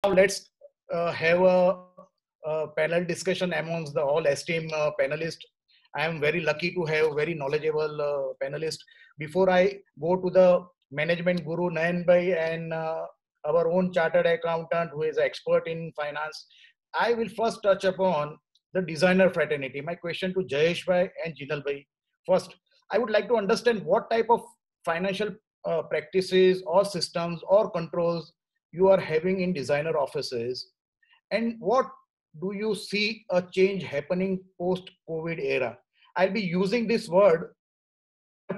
Now let's have a panel discussion amongst the all esteemed panelists. I am very lucky to have very knowledgeable panelists. Before I go to the management guru Nayan Bhai and our own chartered accountant who is an expert in finance, I will first touch upon the designer fraternity. My question to Jayesh Bhai and Jinal Bhai. First, I would like to understand what type of financial practices or systems or controls you are having in designer offices, and what do you see a change happening post COVID era? I'll be using this word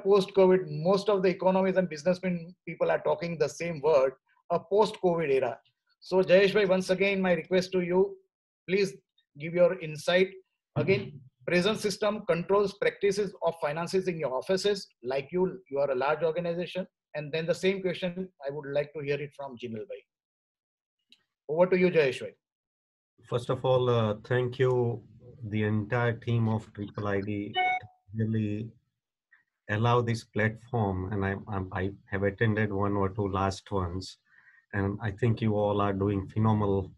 post COVID. Most of the economies and businessmen people are talking the same word, a post COVID era. So Jayesh bhai, once again my request to you, please give your insight. Again, present system controls practices of finances in your offices, like you are a large organization. And then the same question I would like to hear it from Jinal bhai. Over to you, Jayesh bhai. First of all, thank you, the entire team of Triple ID, really allow this platform. And I have attended one or two last ones, and I think you all are doing phenomenal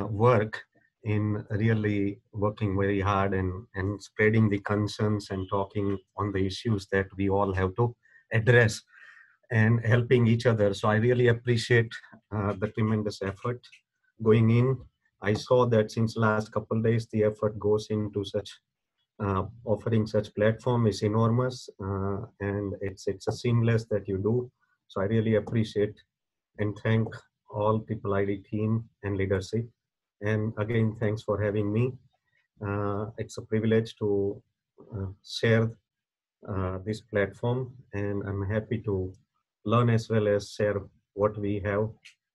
work in really working very hard and spreading the concerns and talking on the issues that we all have to address and helping each other. So I really appreciate the tremendous effort going in. I saw that since last couple of days, the effort goes into such offering such platform is enormous, and it's a seamless that you do. So I really appreciate and thank all Triple ID team and leadership. And again, thanks for having me. It's a privilege to share this platform, and I'm happy to learn as well as share what we have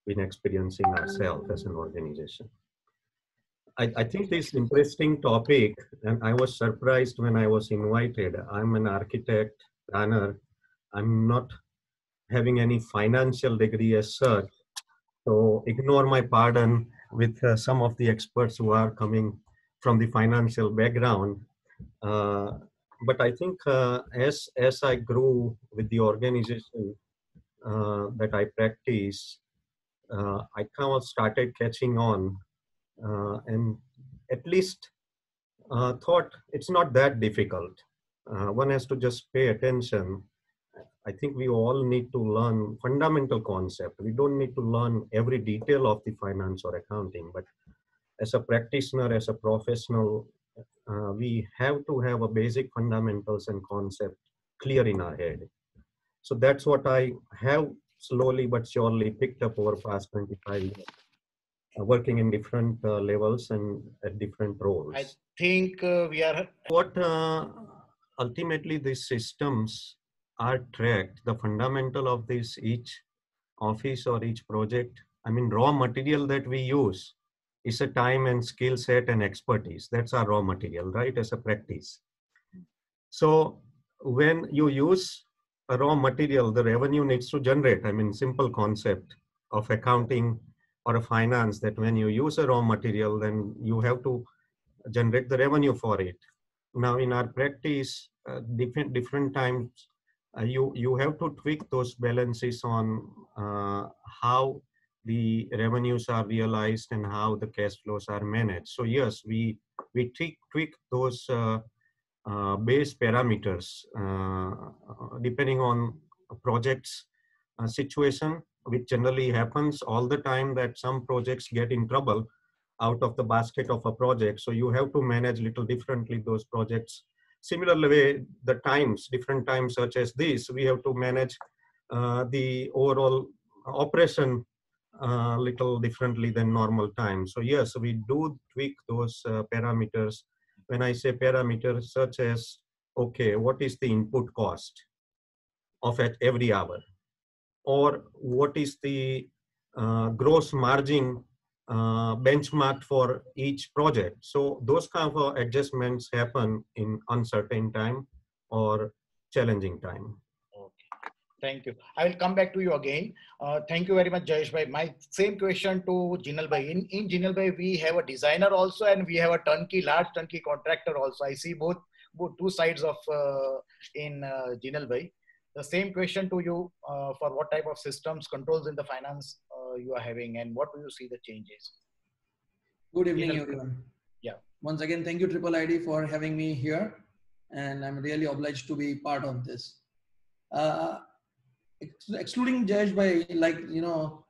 been experiencing ourselves as an organization. I think this interesting topic, and I was surprised when I was invited. I'm an architect, planner. I'm not having any financial degree as such, so ignore my pardon with some of the experts who are coming from the financial background. Uh, but I think as I grew with the organization that I practice, I kind of started catching on, and at least thought it's not that difficult. One has to just pay attention. I think we all need to learn fundamental concept. We don't need to learn every detail of the finance or accounting, but as a practitioner, as a professional, we have to have a basic fundamentals and concept clear in our head. So that's what I have slowly but surely picked up over past 25 years, working in different levels and at different roles. I think we are. What ultimately these systems are tracked, the fundamental of this each office or each project. I mean, raw material that we use is a time and skill set and expertise. That's our raw material, right, as a practice. So when you use a raw material, the revenue needs to generate. I mean, simple concept of accounting or a finance, that when you use a raw material, then you have to generate the revenue for it. Now, in our practice, different times, you have to tweak those balances on how the revenues are realized and how the cash flows are managed. So yes, we tweak those base parameters depending on projects situation, which generally happens all the time, that some projects get in trouble out of the basket of a project. So you have to manage little differently those projects. Similarly, way the times, different times such as this, we have to manage the overall operation little differently than normal time. So yes, we do tweak those parameters. When I say parameters, such as, okay, what is the input cost of at every hour? Or what is the gross margin benchmark for each project? So those kind of adjustments happen in uncertain time or challenging time. Okay. Thank you. I will come back to you again. Thank you very much, Jayesh bhai. My same question to Jinal bhai. In Jinal bhai, we have a designer also, and we have a turnkey, large turnkey contractor also. I see both two sides of in Jinal bhai. The same question to you for what type of systems controls in the finance you are having, and what do you see the changes? Good evening, everyone. Yeah. Once again, thank you Triple ID for having me here, and I'm really obliged to be part of this. Excluding Jayesh by, like, you know,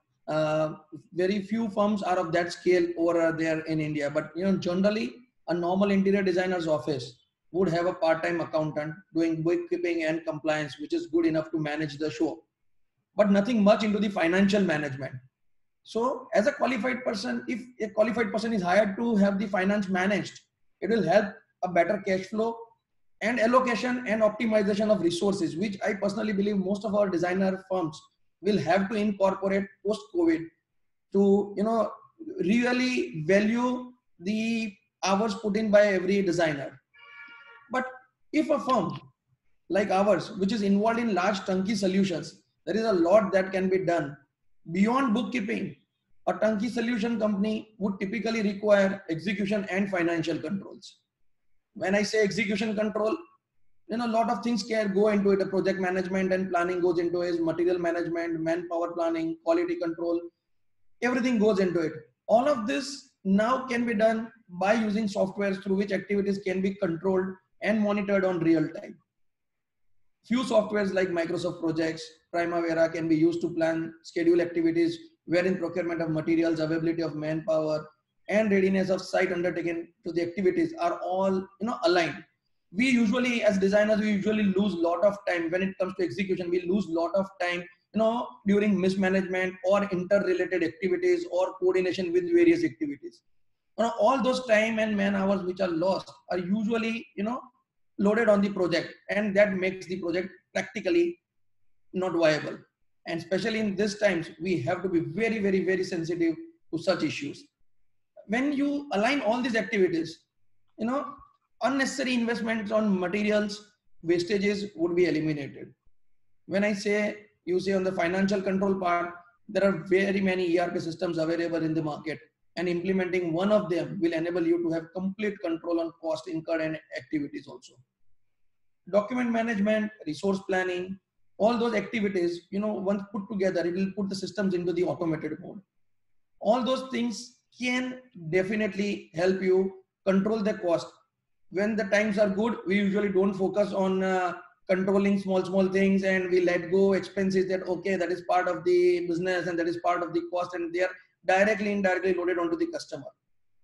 very few firms are of that scale over there in India. But you know, generally, a normal interior designer's office would have a part-time accountant doing bookkeeping and compliance, which is good enough to manage the show, but nothing much into the financial management. So as a qualified person, if a qualified person is hired to have the finance managed, it will help a better cash flow and allocation and optimization of resources, which I personally believe most of our designer firms will have to incorporate post-COVID to, you know, really value the hours put in by every designer. But if a firm like ours, which is involved in large turnkey solutions, there is a lot that can be done. Beyond bookkeeping, a turnkey solution company would typically require execution and financial controls. When I say execution control, you know, a lot of things can go into it. A project management and planning goes into it, material management, manpower planning, quality control, everything goes into it. All of this now can be done by using softwares through which activities can be controlled and monitored on real time. Few softwares like Microsoft Projects, Primavera can be used to plan, schedule activities wherein procurement of materials, availability of manpower, and readiness of site undertaken to the activities are all, you know, aligned. We usually, as designers, we usually lose a lot of time when it comes to execution. We lose a lot of time, you know, during mismanagement or interrelated activities or coordination with various activities. You know, all those time and man hours which are lost are usually, you know, loaded on the project, and that makes the project practically not viable. And especially in these times, we have to be very, very, very sensitive to such issues. When you align all these activities, you know, unnecessary investments on materials, wastages would be eliminated. When I say, you say on the financial control part, there are very many ERP systems available in the market, and implementing one of them will enable you to have complete control on cost incurred and activities also. Document management, resource planning, all those activities, you know, once put together, it will put the systems into the automated mode. All those things can definitely help you control the cost. When the times are good, we usually don't focus on controlling small things, and we let go expenses that, okay, that is part of the business and that is part of the cost, and they are directly, indirectly loaded onto the customer.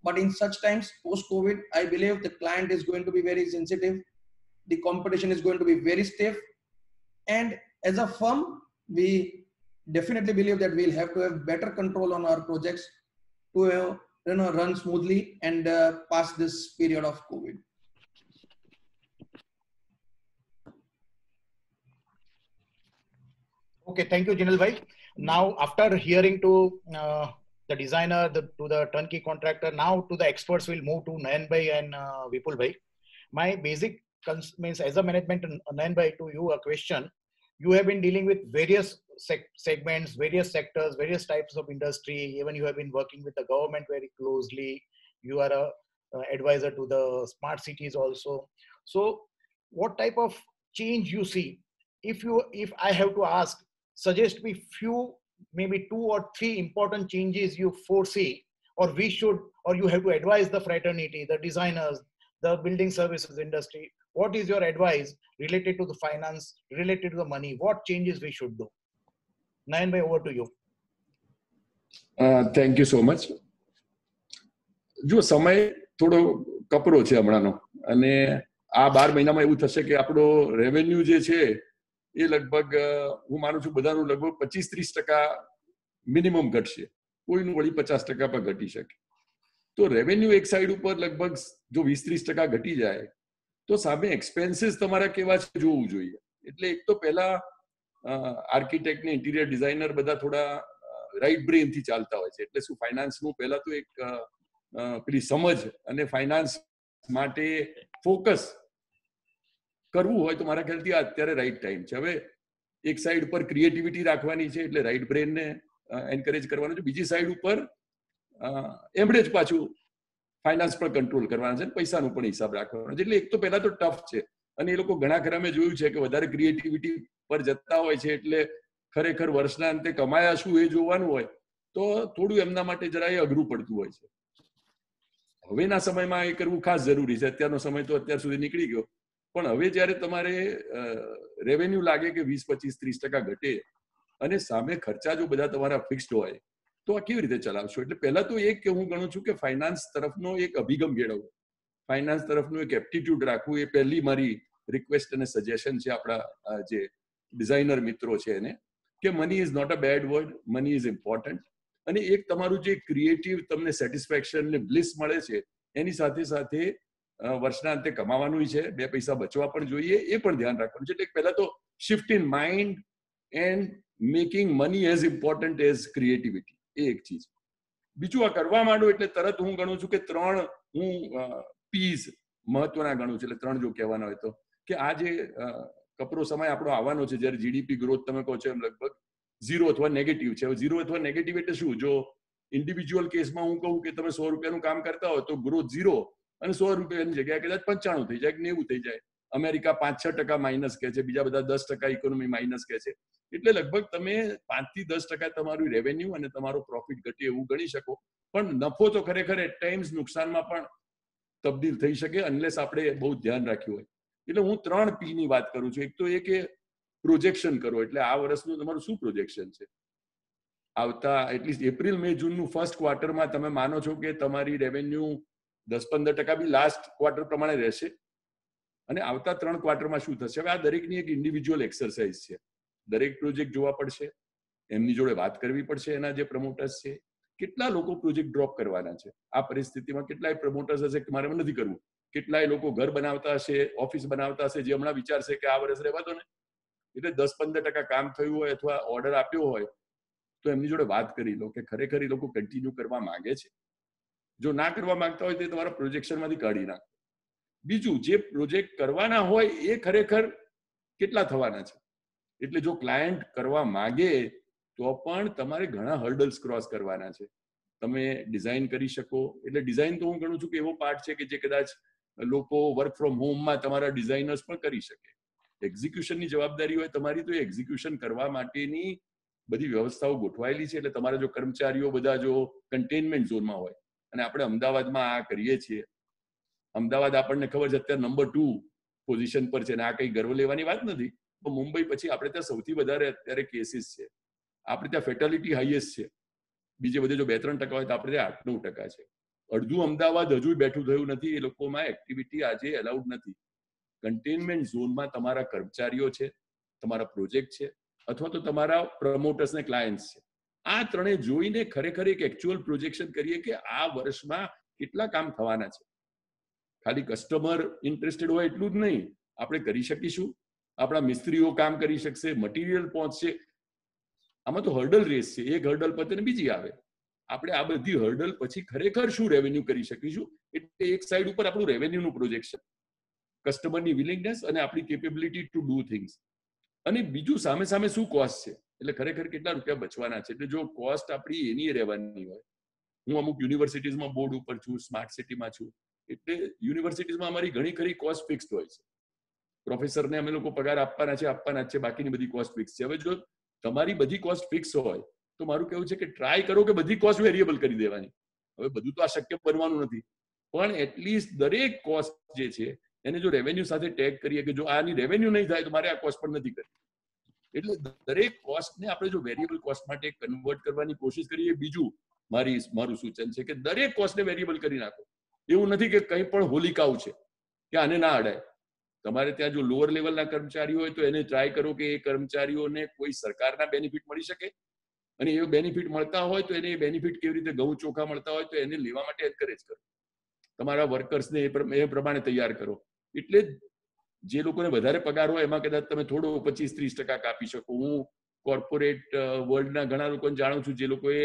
But in such times, post-COVID, I believe the client is going to be very sensitive. The competition is going to be very stiff. And as a firm, we definitely believe that we'll have to have better control on our projects to run smoothly and pass this period of COVID. Okay, thank you, Jinal bhai. Now, after hearing to the designer, to the turnkey contractor, now to the experts, we'll move to Nayan bhai and Vipul bhai. My basic means, as a management, Nayan bhai, to you a question. You have been dealing with various segments, various sectors, various types of industry. Even you have been working with the government very closely. You are a advisor to the smart cities also. So, what type of change you see? If I have to ask, suggest me few, maybe 2 or 3 important changes you foresee, or we should, or you have to advise the fraternity, the designers, the building services industry. What is your advice related to the finance, related to the money? What changes we should do? Nayan bhai, over to you. Thank you so much. જો સમય થોડો કપરો છે હમણાંનો, અને આ 12 મહિનામાં એવું થશે કે આપણો રેવન્યુ જે છે એ લગભગ હું માનું છું બધાનું લગભગ 25-30% મિનિમમ ઘટશે, કોઈનું વળી 50% પર ઘટી શકે. તો રેવન્યુ એક સાઈડ ઉપર લગભગ જો 20-30% ઘટી જાય તો સામે એક્સપેન્સીસ તમારા કેવા છે જોવું જોઈએ. એટલે એક તો પહેલા આર્કિટેક્ટ ને ઇન્ટિરિયર ડિઝાઇનર બધા થોડા રાઈટ બ્રેન થી ચાલતા હોય છે. એટલે શું ફાઇનાન્સનું પહેલા તો એક પેલી સમજ અને ફાઇનાન્સ માટે ફોકસ કરવું હોય તો મારા ખ્યાલથી અત્યારે રાઈટ ટાઈમ છે. હવે એક સાઈડ ઉપર ક્રિએટિવિટી રાખવાની છે, એટલે રાઈટ બ્રેનને એન્કરેજ કરવાનું છે. બીજી સાઈડ ઉપર એમણે જ પાછું ફાઇનાન્સ પર કંટ્રોલ કરવાના છે, પૈસાનો પણ હિસાબ રાખવાનો છે. એટલે એક તો પહેલા તો ટફ છે, અને એ લોકો ઘણા ખરા મેં જોયું છે કે વધારે ક્રિએટિવિટી પર જતા હોય છે, એટલે ખરેખર વર્ષના અંતે કમાયા શું એ જોવાનું હોય તો થોડું એમના માટે જરા એ અઘરું પડતું હોય છે. હવેના સમયમાં એ કરવું ખાસ જરૂરી છે. અત્યારનો સમય તો અત્યાર સુધી નીકળી ગયો, પણ હવે જ્યારે તમારે રેવન્યુ લાગે કે 20-25-30% ઘટે અને સામે ખર્ચા જો બધા તમારા ફિક્સ્ડ હોય તો આ કેવી રીતે ચલાવશો? એટલે પહેલા તો એક કે હું ગણું છું કે ફાઇનાન્સ તરફનો એક અભિગમ કેળવવો, ફાઇનાન્સ તરફનું એક એપ્ટિટ્યુડ રાખવું, એ પહેલી મારી રિક્વેસ્ટ અને સજેશન છે આપણા જે ડિઝાઇનર મિત્રો છે એને, કે money is not a bad word, money is important. અને એક તમારું જે ક્રિએટિવ તમને સેટિસ્ફેક્શન ને બ્લિસ મળે છે એની સાથે સાથે વર્ષના અંતે કમાવાનું છે, 2 પૈસા બચવા પણ જોઈએ, એ પણ ધ્યાન રાખવાનું છે. એટલે પહેલા તો shift in mind and making money as important as creativity, એ એક ચીજ. બીજું આ કરવા માંડો એટલે તરત હું ગણું છું કે 3 હું પીઝ મહત્વના ગણું છું. એટલે 3 જો કહેવાના હોય તો, કે આ જે કપરો સમય આપણો આવવાનો છે જ્યારે જીડીપી ગ્રોથ તમે કહો છો એમ લગભગ 0 અથવા નેગેટિવ છે. 0 અથવા નેગેટિવ એટલે શું? જો ઇન્ડિવિજ્યુઅલ કેસમાં હું કહું કે તમે 100 રૂપિયાનું કામ કરતા હોય તો ગ્રોથ 0 અને 100 રૂપિયાની જગ્યાએ કદાચ 95 થઈ જાય કે 90 થઈ જાય. અમેરિકા 5-6% માઇનસ કહે છે, બીજા બધા 10% ઇકોનોમી માઇનસ કહે છે. એટલે લગભગ તમે 5-10% તમારું રેવન્યુ અને તમારો પ્રોફિટ ઘટે એવું ગણી શકો. પણ નફો તો ખરેખર એટ ટાઈમ્સ નુકસાનમાં પણ તબદીલ થઈ શકે અનલેસ આપણે બહુ ધ્યાન રાખ્યું હોય. એટલે હું 3 P ની વાત કરું છું. એક તો એ કે પ્રોજેક્શન કરો, એટલે આ વર્ષનું તમારું શું પ્રોજેક્શન છે? આવતા એટલીસ્ટ એપ્રિલ, મે, જૂનનું ફર્સ્ટ ક્વાર્ટરમાં તમે માનો છો કે તમારી રેવન્યુ 10-15% બી લાસ્ટ ક્વાર્ટર પ્રમાણે રહેશે? અને આવતા 3 ક્વાર્ટરમાં શું થશે? હવે આ દરેકની એક ઇન્ડિવિજ્યુઅલ એક્સરસાઇઝ છે. દરેક પ્રોજેક્ટ જોવા પડશે, એમની જોડે વાત કરવી પડશે. એના જે પ્રમોટર્સ છે, કેટલા લોકો પ્રોજેક્ટ ડ્રોપ કરવાના છે આ પરિસ્થિતિમાં? કેટલાય પ્રમોટર્સ હશે કે મારે નથી કરવું, કેટલાય લોકો ઘર બનાવતા હશે, ઓફિસ બનાવતા હશે, જે હમણાં વિચારશે કે આ વર્ષ રહેવા દો ને. એટલે 10-15% કામ થયું હોય અથવા ઓર્ડર આપ્યો હોય તો એમની જોડે વાત કરી લો કે ખરેખર એ લોકો કન્ટિન્યુ કરવા માંગે છે. જો ના કરવા માંગતા હોય તો તમારા પ્રોજેક્શનમાંથી કાઢી નાખો. બીજું, જે પ્રોજેક્ટ કરવાના હોય એ ખરેખર કેટલા થવાના છે? એટલે જો ક્લાયન્ટ કરવા માંગે તો પણ તમારે ઘણા હર્ડલ્સ ક્રોસ કરવાના છે. તમે ડિઝાઇન કરી શકો, એટલે ડિઝાઇન તો હું ગણું છું કે એવો પાર્ટ છે કે જે કદાચ લોકો વર્ક ફ્રોમ હોમમાં તમારા ડિઝાઇનર્સ પણ કરી શકે. એક્ઝિક્યુશનની જવાબદારી હોય તમારી, તો એક્ઝિક્યુશન કરવા માટેની બધી વ્યવસ્થાઓ ગોઠવાયેલી છે. એટલે તમારા જો કર્મચારીઓ બધા જો કન્ટેનમેન્ટ ઝોનમાં હોય, અને આપણે અમદાવાદમાં આ કરીએ છીએ, અમદાવાદ આપણને ખબર છે અત્યારે નંબર 2 પોઝિશન પર છે, અને આ કઈ ગર્વ લેવાની વાત નથી. તો મુંબઈ પછી આપણે ત્યાં સૌથી વધારે અત્યારે કેસીસ છે, આપણે ત્યાં ફેટાલિટી હાઈએસ્ટ છે. બીજે બધે જો 2-3% હોય તો આપણે ત્યાં 8-9% છે. અડધું અમદાવાદ હજુ બેઠું થયું નથી, એ લોકોમાં એક્ટિવિટી આજે અલાઉડ નથી. કન્ટેનમેન્ટ ઝોનમાં તમારા કર્મચારીઓ છે, તમારા પ્રોજેક્ટ છે, અથવા તો તમારા પ્રમોટર્સ ને ક્લાયન્ટ્સ છે. આ ત્રણે જોઈને ખરેખર એક એક્ચ્યુઅલ પ્રોજેક્શન કરીએ કે આ વર્ષમાં કેટલા કામ થવાના છે. ખાલી કસ્ટમર ઇન્ટરેસ્ટેડ હોય એટલું જ નહીં, આપણે કરી શકીશું, આપણા મિસ્ત્રીઓ કામ કરી શકશે, મટીરિયલ પહોંચશે. આમાં તો હર્ડલ રેસ છે, એક હર્ડલ પતે ને બીજી આવે. આપણે આ બધી હર્ડલ પછી ખરેખર શું રેવન્યુ કરી શકીશું? એટલે એક સાઈડ ઉપર આપણું રેવન્યુનું પ્રોજેક્શન, કસ્ટમરની વિલિંગનેસ અને આપણી કેપેબિલિટી ટુ ડુ થિંગ્સ, અને બીજું સામે સામે શું કોસ્ટ છે, એટલે ખરેખર કેટલા રૂપિયા બચવાના છે. એટલે જો કોસ્ટ આપણી એની રહેવાની હોય, હું અમુક યુનિવર્સિટીઝમાં બોર્ડ ઉપર છું, સ્માર્ટ સિટીમાં છું, એટલે યુનિવર્સિટીઝમાં અમારી ઘણી ખરી કોસ્ટ ફિક્સ્ડ હોય છે. પ્રોફેસરને અમે લોકો પગાર આપવાના છે, બાકીની બધી કોસ્ટ ફિક્સ છે. હવે જો તમારી બધી કોસ્ટ ફિક્સ હોય તો મારું કહેવું છે કે ટ્રાય કરો કે બધી કોસ્ટ વેરિયેબલ કરી દેવાની. હવે બધું તો આ શક્ય બનવાનું નથી, પણ એટલીસ્ટ દરેક કોસ્ટ જે છે એને જો રેવન્યુ સાથે ટેગ કરીએ કે જો આની રેવન્યુ નહીં થાય તો મારે આ કોસ્ટ પણ નથી કરવી. એટલે દરેક કોસ્ટને આપણે જો વેરિયેબલ કોસ્ટ માટે કન્વર્ટ કરવાની કોશિશ કરીએ. બીજું મારું સૂચન છે કે દરેક કોસ્ટને વેરિયેબલ કરી નાખો. એવું નથી કે કંઈ પણ હોલી કાઉ છે કે આને ના અડાય. તમારે ત્યાં જો લોઅર લેવલના કર્મચારીઓ હોય તો એને ટ્રાય કરો કે એ કર્મચારીઓને કોઈ સરકારના બેનિફિટ મળી શકે, અને એ બેનિફિટ મળતા હોય તો એને બેનિફિટ કેવી રીતે ઘઉં ચોખા મળતા હોય તો એને લેવા માટે એન્કરેજ કરો. તમારા વર્કર્સને એ પ્રમાણે તૈયાર કરો. એટલે જે લોકોને વધારે પગાર હોય એમાં કદાચ તમે થોડો 25-30% કાપી શકો. હું કોર્પોરેટ વર્લ્ડના ઘણા લોકોને જાણું છું જે લોકોએ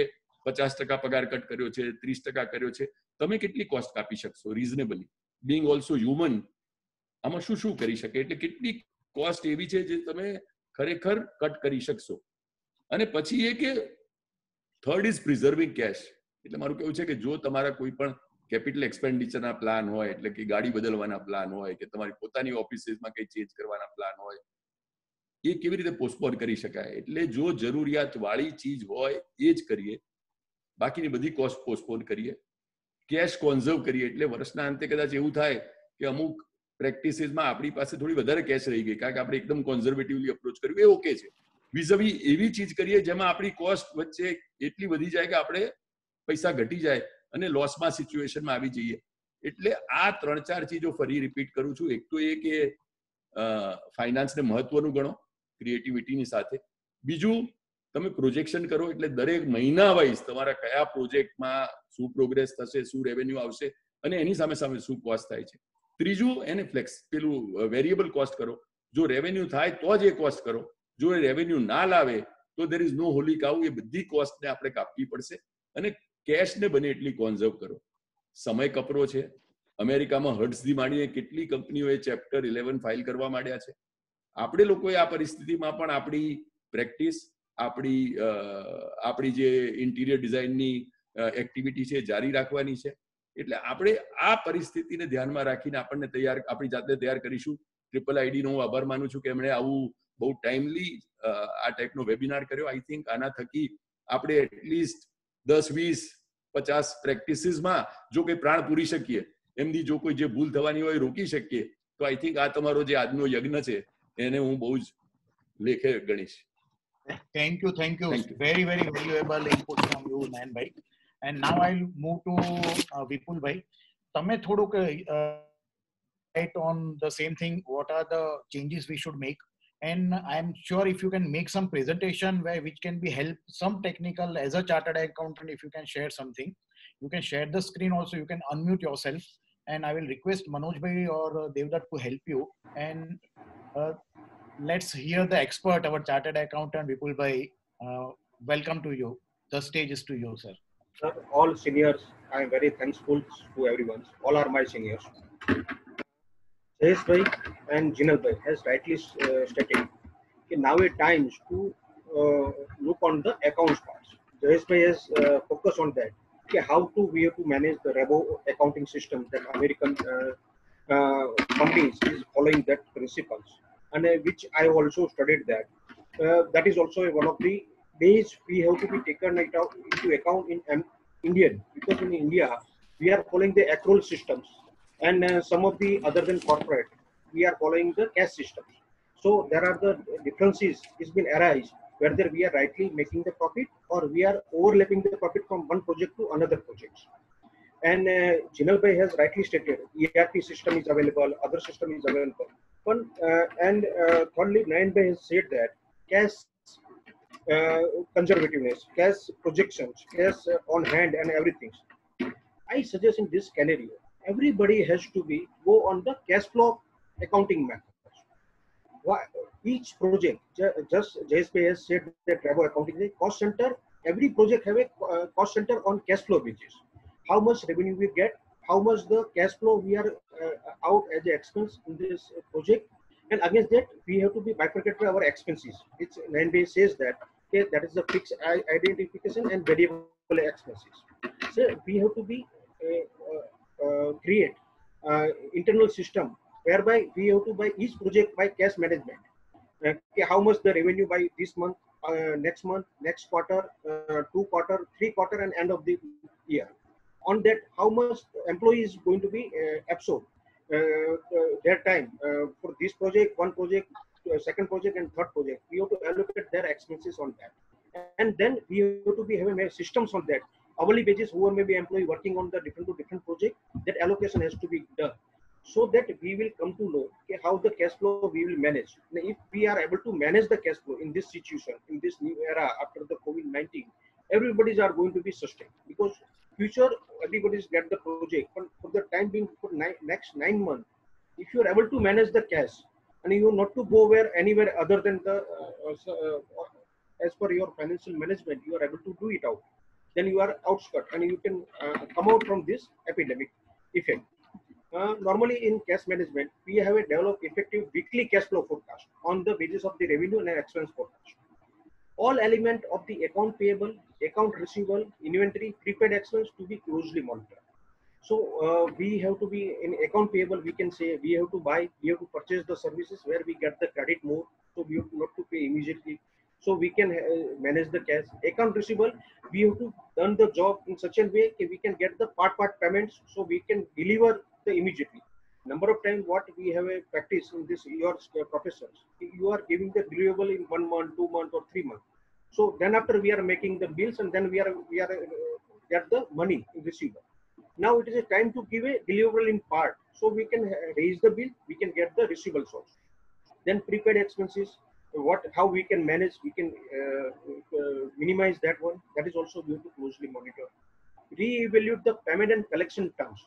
50% પગાર કટ કર્યો છે, 30% કર્યો છે. તમે કેટલી કોસ્ટ કાપી શકશો રીઝનેબલી? બીંગ ઓલ્સો હ્યુમન, આમાં શું શું કરી શકે? એટલે કેટલી કોસ્ટ એવી છે જે તમે ખરેખર કટ કરી શકશો. અને પછી એ કે થર્ડ ઇઝ પ્રિઝર્વિંગ કેશ. એટલે મારું કહેવું છે કે જો તમારા કોઈ પણ કેપિટલ એક્સપેન્ડિચરના પ્લાન હોય, એટલે કે ગાડી બદલવાના પ્લાન હોય કે તમારી પોતાની ઓફિસીસમાં કંઈ ચેન્જ કરવાના પ્લાન હોય, એ કેવી રીતે પોસ્ટપોન કરી શકાય? એટલે જો જરૂરિયાત વાળી ચીજ હોય એ જ કરીએ. બાકીની બધી કોસ્ટ પોસ્ટપોન કરીએ, કેશ કોન્ઝર્વ કરીએ. એટલે વર્ષના અંતે કદાચ એવું થાય કે અમુક પ્રેક્ટિસીસમાં આપણી પાસે થોડી વધારે કેશ રહી ગઈ કારણ કે આપણે એકદમ કોન્ઝર્વેટિવલી અપ્રોચ કર્યું, એ ઓકે છે. વિઝવી એવી ચીજ કરીએ જેમાં આપણી કોસ્ટ વચ્ચે એટલી વધી જાય કે આપણે પૈસા ઘટી જાય અને લોસમાં સિચ્યુએશનમાં આવી જઈએ. એટલે આ 3-4 ચીજો ફરી રિપીટ કરું છું. એક તો એ કે ફાઇનાન્સને મહત્વનું ગણો ક્રિએટિવિટીની સાથે. બીજું, તમે પ્રોજેક્શન કરો એટલે દરેક મહિના વાઇઝ તમારા કયા પ્રોજેક્ટમાં શું પ્રોગ્રેસ થશે, શું રેવન્યુ આવશે અને એની સામે સામે શું કોસ્ટ થાય છે. ત્રીજું, એને પેલું વેરિયેબલ કોસ્ટ કરો. જો રેવન્યુ થાય તો જ એ કોસ્ટ કરો, જો એ રેવન્યુ ના લાવે તો દેર ઇઝ નો હોલી કાઉ. એ બધી કોસ્ટને આપણે કાપવી પડશે અને કેશને બને એટલી કોન્ઝર્વ કરો. સમય કપરો છે. અમેરિકામાં હર્ટ્સથી માંડીને કેટલી કંપનીઓએ ચેપ્ટર 11 ફાઇલ કરવા માંડ્યા છે. આપણે લોકોએ આ પરિસ્થિતિમાં પણ આપણી પ્રેક્ટિસ, આપણી જે ઇન્ટિરિયર ડિઝાઇનની એક્ટિવિટી છે જારી રાખવાની છે. એટલે આપણે આ પરિસ્થિતિને ધ્યાનમાં રાખીને આપણી જાતને તૈયાર કરીશું. ટ્રિપલ આઈડી નો હું આભાર માનું છું કે એમણે આવું બહુ ટાઈમલી આ ટાઈપનો વેબિનાર કર્યો. આઈ થિંક આના થકી આપણે એટલીસ્ટ 10, 20, 50 પ્રેક્ટિસીસમાં જો કોઈ પ્રાણ પૂરી શકીએ, એમની જો કોઈ જે ભૂલ થવાની હોય રોકી શકીએ, તો આઈ થિંક આ તમારો જે આજનો યજ્ઞ છે એને હું બહુ જ લેખે ગણીશ. Thank you. Very, very valuable input from you, Man Bhai. And now I'll move to Vipul Bhai. તમે થોડુંક write on the same thing. What are the changes we should make? And I'm sure if you can make some presentation which can be help some technical as a chartered accountant, if you can share something, you can share the screen also. You can unmute yourself, and I will request Manoj Bhai or Devdutt to help you. And let's hear the expert, our chartered accountant Vipul Bhai. Welcome to you. The stage is to you, sir. Sir, all seniors, I am very thankful to everyone. All are my seniors. Jayesh Bhai and Jinal Bhai has rightly stated that now it times to look on the accounts parts. Jayesh Bhai has focused on that. How we have to manage the Rabo accounting system that American companies is following that principles, and which I also studied that. That is also one of the ways we have to be taken into account in Indian, because in India we are following the accrual systems, and some of the other than corporate we are following the cash systems. So there are the differences is been arise whether we are rightly making the profit or we are overlapping the profit from one project to another project. And Jinal Bhai has rightly stated ERP system is available, other system is available. And thirdly, Nayan Bhai has said that cash conservativeness, cash projections, cash on hand and everything. I suggest in this scenario, everybody has to be go on the cash flow accounting method. Each project, just JSP has said that Rabo accounting is a cost center. Every project have a cost center on cash flow basis. How much revenue we get, how much the cash flow we are out as an expense in this project, and against that we have to be bifurcated our expenses. It's 9B says that okay, that is the fixed identification and variable expenses. So we have to be create internal system whereby we have to buy each project by cash management. Okay, how much the revenue by this month, next month, next quarter, 2 quarter, 3 quarter, and end of the year. On that, how much employee is going to be absorbed their time for this project, one project, second project, and third project. We have to allocate their expenses on that, and then we have to be having systems on that. Hourly basis, whoever may be employee working on the different project, that allocation has to be done, so that we will come to know okay, how the cash flow we will manage. Now, if we are able to manage the cash flow in this situation, in this new era after the COVID-19, everybody's are going to be sustained, because future everybody's get the project, but for the time being for next 9 months, if you are able to manage the cash and you not to go anywhere other than the as per your financial management, you are able to do it out, then you are outskirt and you can come out from this epidemic effect. Normally in cash management, we have a developed effective weekly cash flow forecast on the basis of the revenue and expense forecast. All element of the account payable, account receivable, inventory, prepaid expense to be closely monitored. So we have to be in account payable. We can say we have to buy, we have to purchase the services where we get the credit more. So we have not to pay immediately. so we can manage the cash. Account receivable, we have to done the job in such a way that we can get the part payments, so we can deliver the immediately. Number of times what we have a practice in this, your professors, you are giving the deliverable in 1 month, 2 months, or 3 months. So then after we are making the bills, and then we are get the money in receivable. Now it is a time to give a deliverable in part, so we can raise the bill, we can get the receivables also. Then prepaid expenses, how we can manage, we can minimize that one. That is also we have to closely monitor. Re-evaluate the payment and collection terms.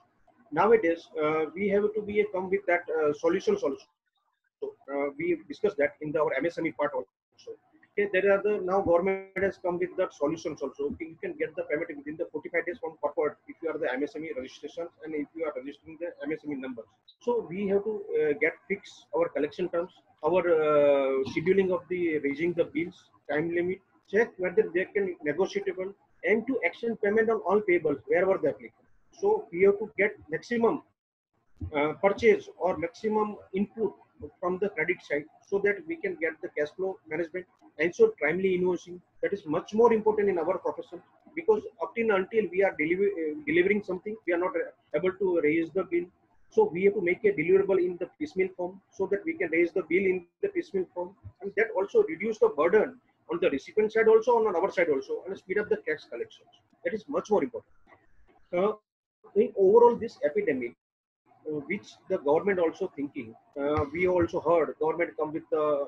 Nowadays, we have to come with that solutions also. We discussed that in our MSME part also. Okay, there are now government has come with that solutions also. Okay, you can get the payment within the 45 days from corporate if you are the MSME registration and if you are registering the MSME numbers. So we have to fix our collection terms, our scheduling of the raising the bills, time limit, check whether they can negotiable, and to action payment on all payables wherever they applicable. So we have to get maximum purchase or maximum input from the credit side, so that we can get the cash flow management. Ensure timely invoicing. That is much more important in our profession, because up until we are delivering something, we are not able to raise the bill. So we have to make a deliverable in the piecemeal form, so that we can raise the bill in the piecemeal form, and that also reduce the burden on the recipient side also, on our side also, and speed up the cash collections. That is much more important. In overall this epidemic, which the government also thinking, we also heard government come with the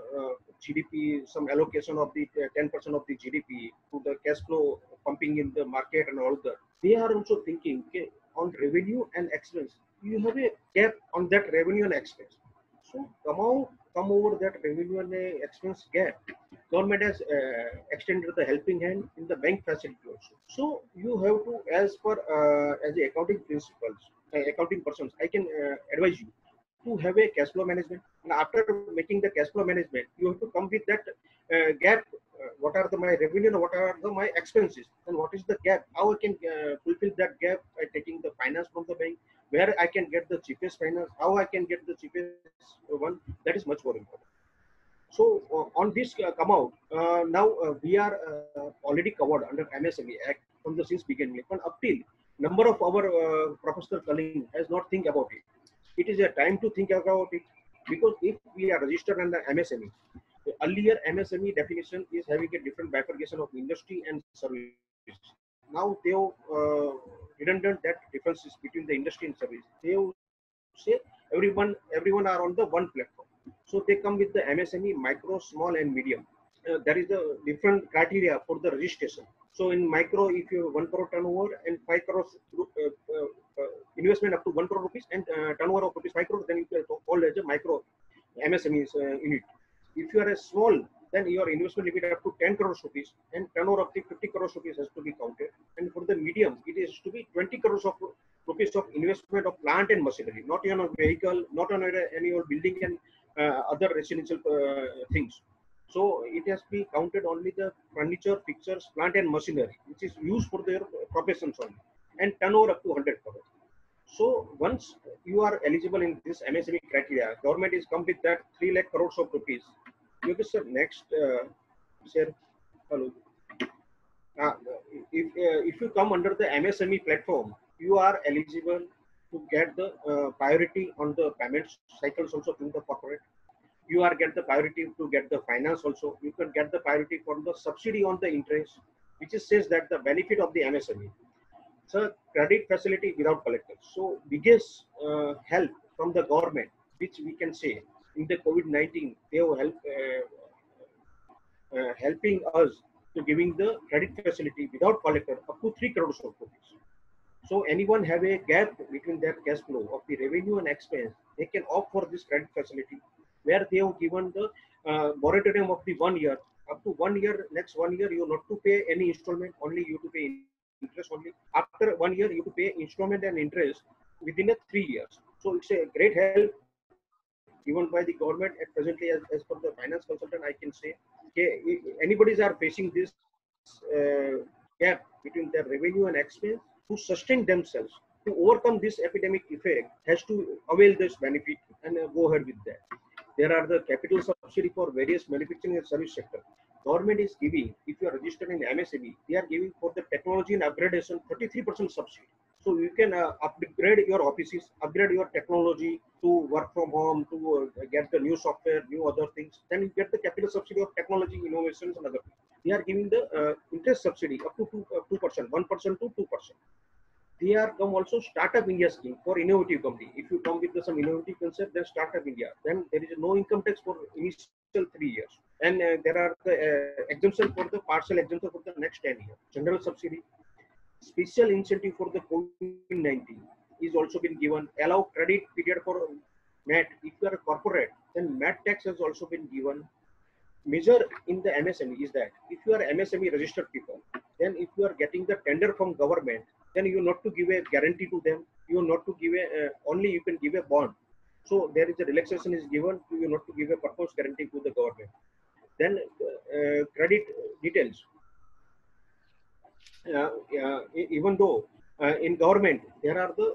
GDP, some allocation of the 10% of the GDP to the cash flow pumping in the market and all that. They are also thinking, okay, on revenue and expense, you have a gap on that revenue and expense. So come over that revenue and expense gap. Government has extended the helping hand in the bank facility also. So you have to, as per as the accounting principles, accounting persons, I can advise you to have a cash flow management. And after making the cash flow management, you have to come with that gap. What are my revenue and what are my expenses, and what is the gap? How I can fulfill that gap by taking the finance from the bank, where I can get the cheapest finance, how I can get the cheapest one. That is much more important. So on this come out, now we are already covered under MSME Act from the since beginning. But up till number of our professional colleagues has not think about it. It is a time to think about it, because if we are registered under MSME, the earlier MSME definition is having a different bifurcation of industry and service. Now they have redundant that differences between the industry and service. They say everyone are on the one platform. So they come with the MSME, micro, small, and medium. There is a different criteria for the registration. So in micro, if you have 1 crore turnover and 5 crores investment up to 1 crore rupees and turnover of rupees 5 crores, then you can call as a micro MSME unit. If you are a small, then your investment limit up to 10 crores rupees and turnover of 50 crores rupees has to be counted. And for the medium, it is to be 20 crores of rupees of investment of plant and machinery, not on a vehicle, not on any building and other residential things. So it has to be counted only the furniture, fixtures, plant and machinery, which is used for their professions only, and turnover up to 100 crores. So once you are eligible in this MSME criteria, government is come with that 3 lakh crores of rupees. You can say next, sir, hello. If you come under the MSME platform, you are eligible to get the priority on the payment cycles also through the corporate. You are get the priority to get the finance also. You can get the priority for the subsidy on the interest, which is says that the benefit of the MSME. So credit facility without collectors. So biggest help from the government, which we can say in the COVID-19, they have helping us to giving the credit facility without collector up to 3 crores of rupees. So anyone have a gap between their cash flow of the revenue and expense, they can opt for this credit facility, where they have given the moratorium of the 1 year. Up to 1 year, next 1 year, you not to pay any installment, only you to pay interest only. After 1 year, you to pay installment and interest within 3 years. So it's a great help given by the government. At presently, as per the finance consultant, I can say, okay, if anybody's are facing this gap between their revenue and expense, to sustain themselves, to overcome this epidemic effect, has to avail this benefit and go ahead with that. There are the capital subsidy for various manufacturing and service sector. government is giving, if you are registered in MSME, they are giving for the technology and upgradation 33% subsidy. So you can upgrade your offices, upgrade your technology to work from home, to get the new software, new other things. Then you get the capital subsidy of technology, innovations, and other things. They are giving the interest subsidy up to 2%, 1% to 2%. They are come also Startup India scheme for innovative company. If you come with some innovative concept, then Startup India. Then there is no income tax for initial 3 years. And there are the exemption for the partial exemption for the next 10 years. General subsidy. Special incentive for the COVID-19 is also been given. Allow credit period for MAT. If you are a corporate, then MAT tax has also been given. Measure in the MSME is that if you are MSME registered people, then if you are getting the tender from government, then you not to give a guarantee to them. You not to give a only you can give a bond. So there is a relaxation is given to you not to give a purpose guarantee to the government. Then credit details. Even though in government there are the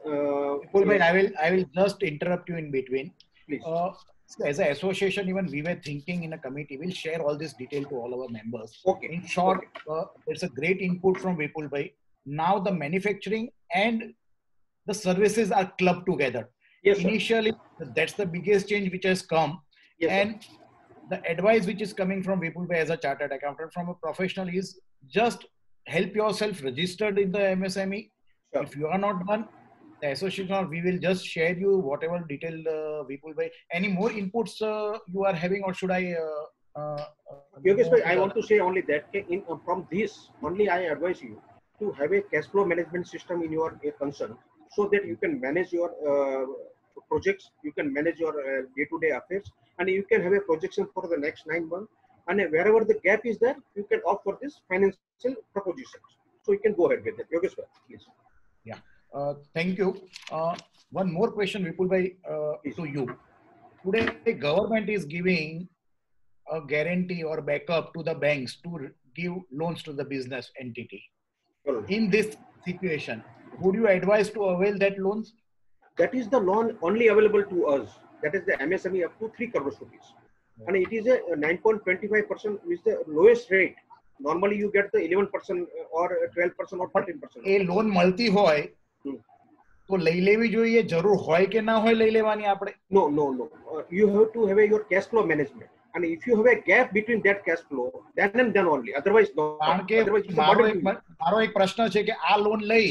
I will just interrupt you in between. Please. So as an association, even we were thinking in a committee, we'll share all this detail to all our members. Okay. In short, it's a great input from Vipul bhai. Now the manufacturing and the services are clubbed together. Yes, sir. Initially, that's the biggest change which has come. Yes, and the advice which is coming from Vipul bhai as a chartered accountant, from a professional, is just help yourself registered in the MSME. Sure. If you are not done, the association, we will just share you whatever detail Vipul bhai. Any more inputs you are having, or should I? Yogesh bhai, I want to say only that from this only I advise you to have a cash flow management system in your concern, so that you can manage your projects, you can manage your day-to-day affairs, and you can have a projection for the next 9 months. And wherever the gap is there, you can opt for this financial propositions. So you can go ahead with it. Yogesh bhai, please. Yeah. Thank you. One more question, Vipul bhai, to you. Today, the government is giving a guarantee or backup to the banks to give loans to the business entity. In this situation, would you advise to avail that loans? That is the loan only available to us. That is the MSME up to 3 crore rupees. And it is a 9.25%, which is the lowest rate. Normally you get the 11% or 12% or 13%. A loan મળતી હોય તો લઈ લેવી જોઈએ, જરૂર હોય કે ના હોય લઈ લેવાની આપણે? No. You have to have your cash flow management. And if you have a gap between that cash flow, then and then only. Otherwise, no. કારણ કે મારો એક પ્રશ્ન છે કે આ લોન લઈ,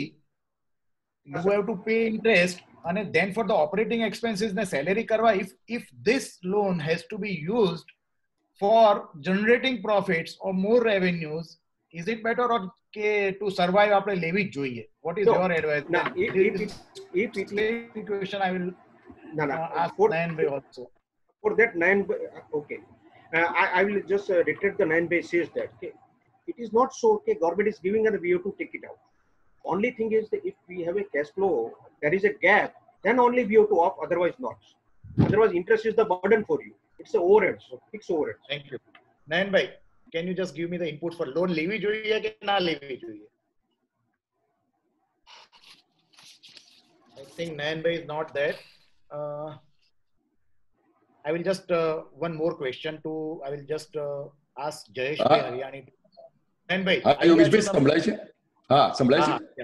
you have to pay interest, and then for the operating expenses ને salary કરવા, if this loan has to be used for generating profits or more revenues, is it better or to survive આપણે લેવી જ જોઈએ? What is your advice? If it situation, I will ask for Nayan bhai also. For that 9, okay. I will just reiterate the 9 bhai says that okay, it is not so okay, government is giving and we have to take it out. Only thing is that if we have a cash flow, there is a gap, then only we have to off, otherwise not. Otherwise, interest is the burden for you. It's the overheads, fixed overheads. Thank you. Nayan bhai, can you just give me the input for loan લેવી જોઈએ કે ના લેવી જોઈએ? I think Nayan bhai is not there. I will just one more question to. I will just ask Jayesh bhai Haryani. Nayan bhai, Yogesh ભાઈ સંભળાય છે? હા, સંભળાય છે.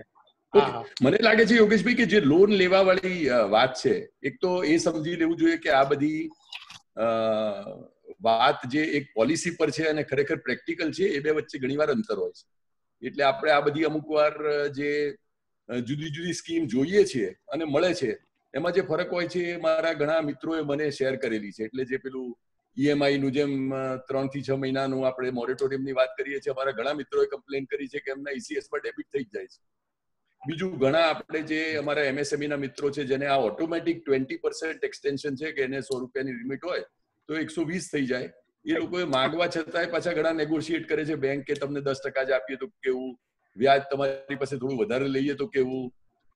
મને લાગે છે યોગેશભાઈ કે જે લોન લેવા વાળી વાત છે, એક તો એ સમજી લેવું જોઈએ કે આ બધી વાત જે એક પોલિસી પર છે અને ખરેખર પ્રેક્ટિકલ છે, એ બે વચ્ચે ઘણીવાર અંતર હોય છે. એટલે આપણે આ બધી અમુક વાર જે જુદી જુદી સ્કીમ જોઈએ છે અને મળે છે, એમાં જે ફરક હોય છે એ મારા ઘણા મિત્રોએ મને શેર કરેલી છે. એટલે જે પેલું EMI નું જેમ 3 થી 6 મહિનાનું આપણે મોરેટોરિયમની વાત કરીએ છીએ, અમારા ઘણા મિત્રોએ કમ્પ્લેન કરી છે કે એમના ECS પર ડેબિટ થઈ જાય છે. બીજું ઘણા આપણે જે અમારા MSME ના મિત્રો છે જેને આ ઓટોમેટિક 20% એક્સટેન્શન છે કે એને 100 રૂપિયાની લિમિટ હોય તો 120 થઈ જાય, એ લોકોએ માંગવા છતાંય પાછા ઘણા નેગોશિએટ કરે છે બેંક કે તમને 10% જ આપીએ તો કેવું, વ્યાજ તમારી પાસે થોડું વધારે લઈએ તો કેવું,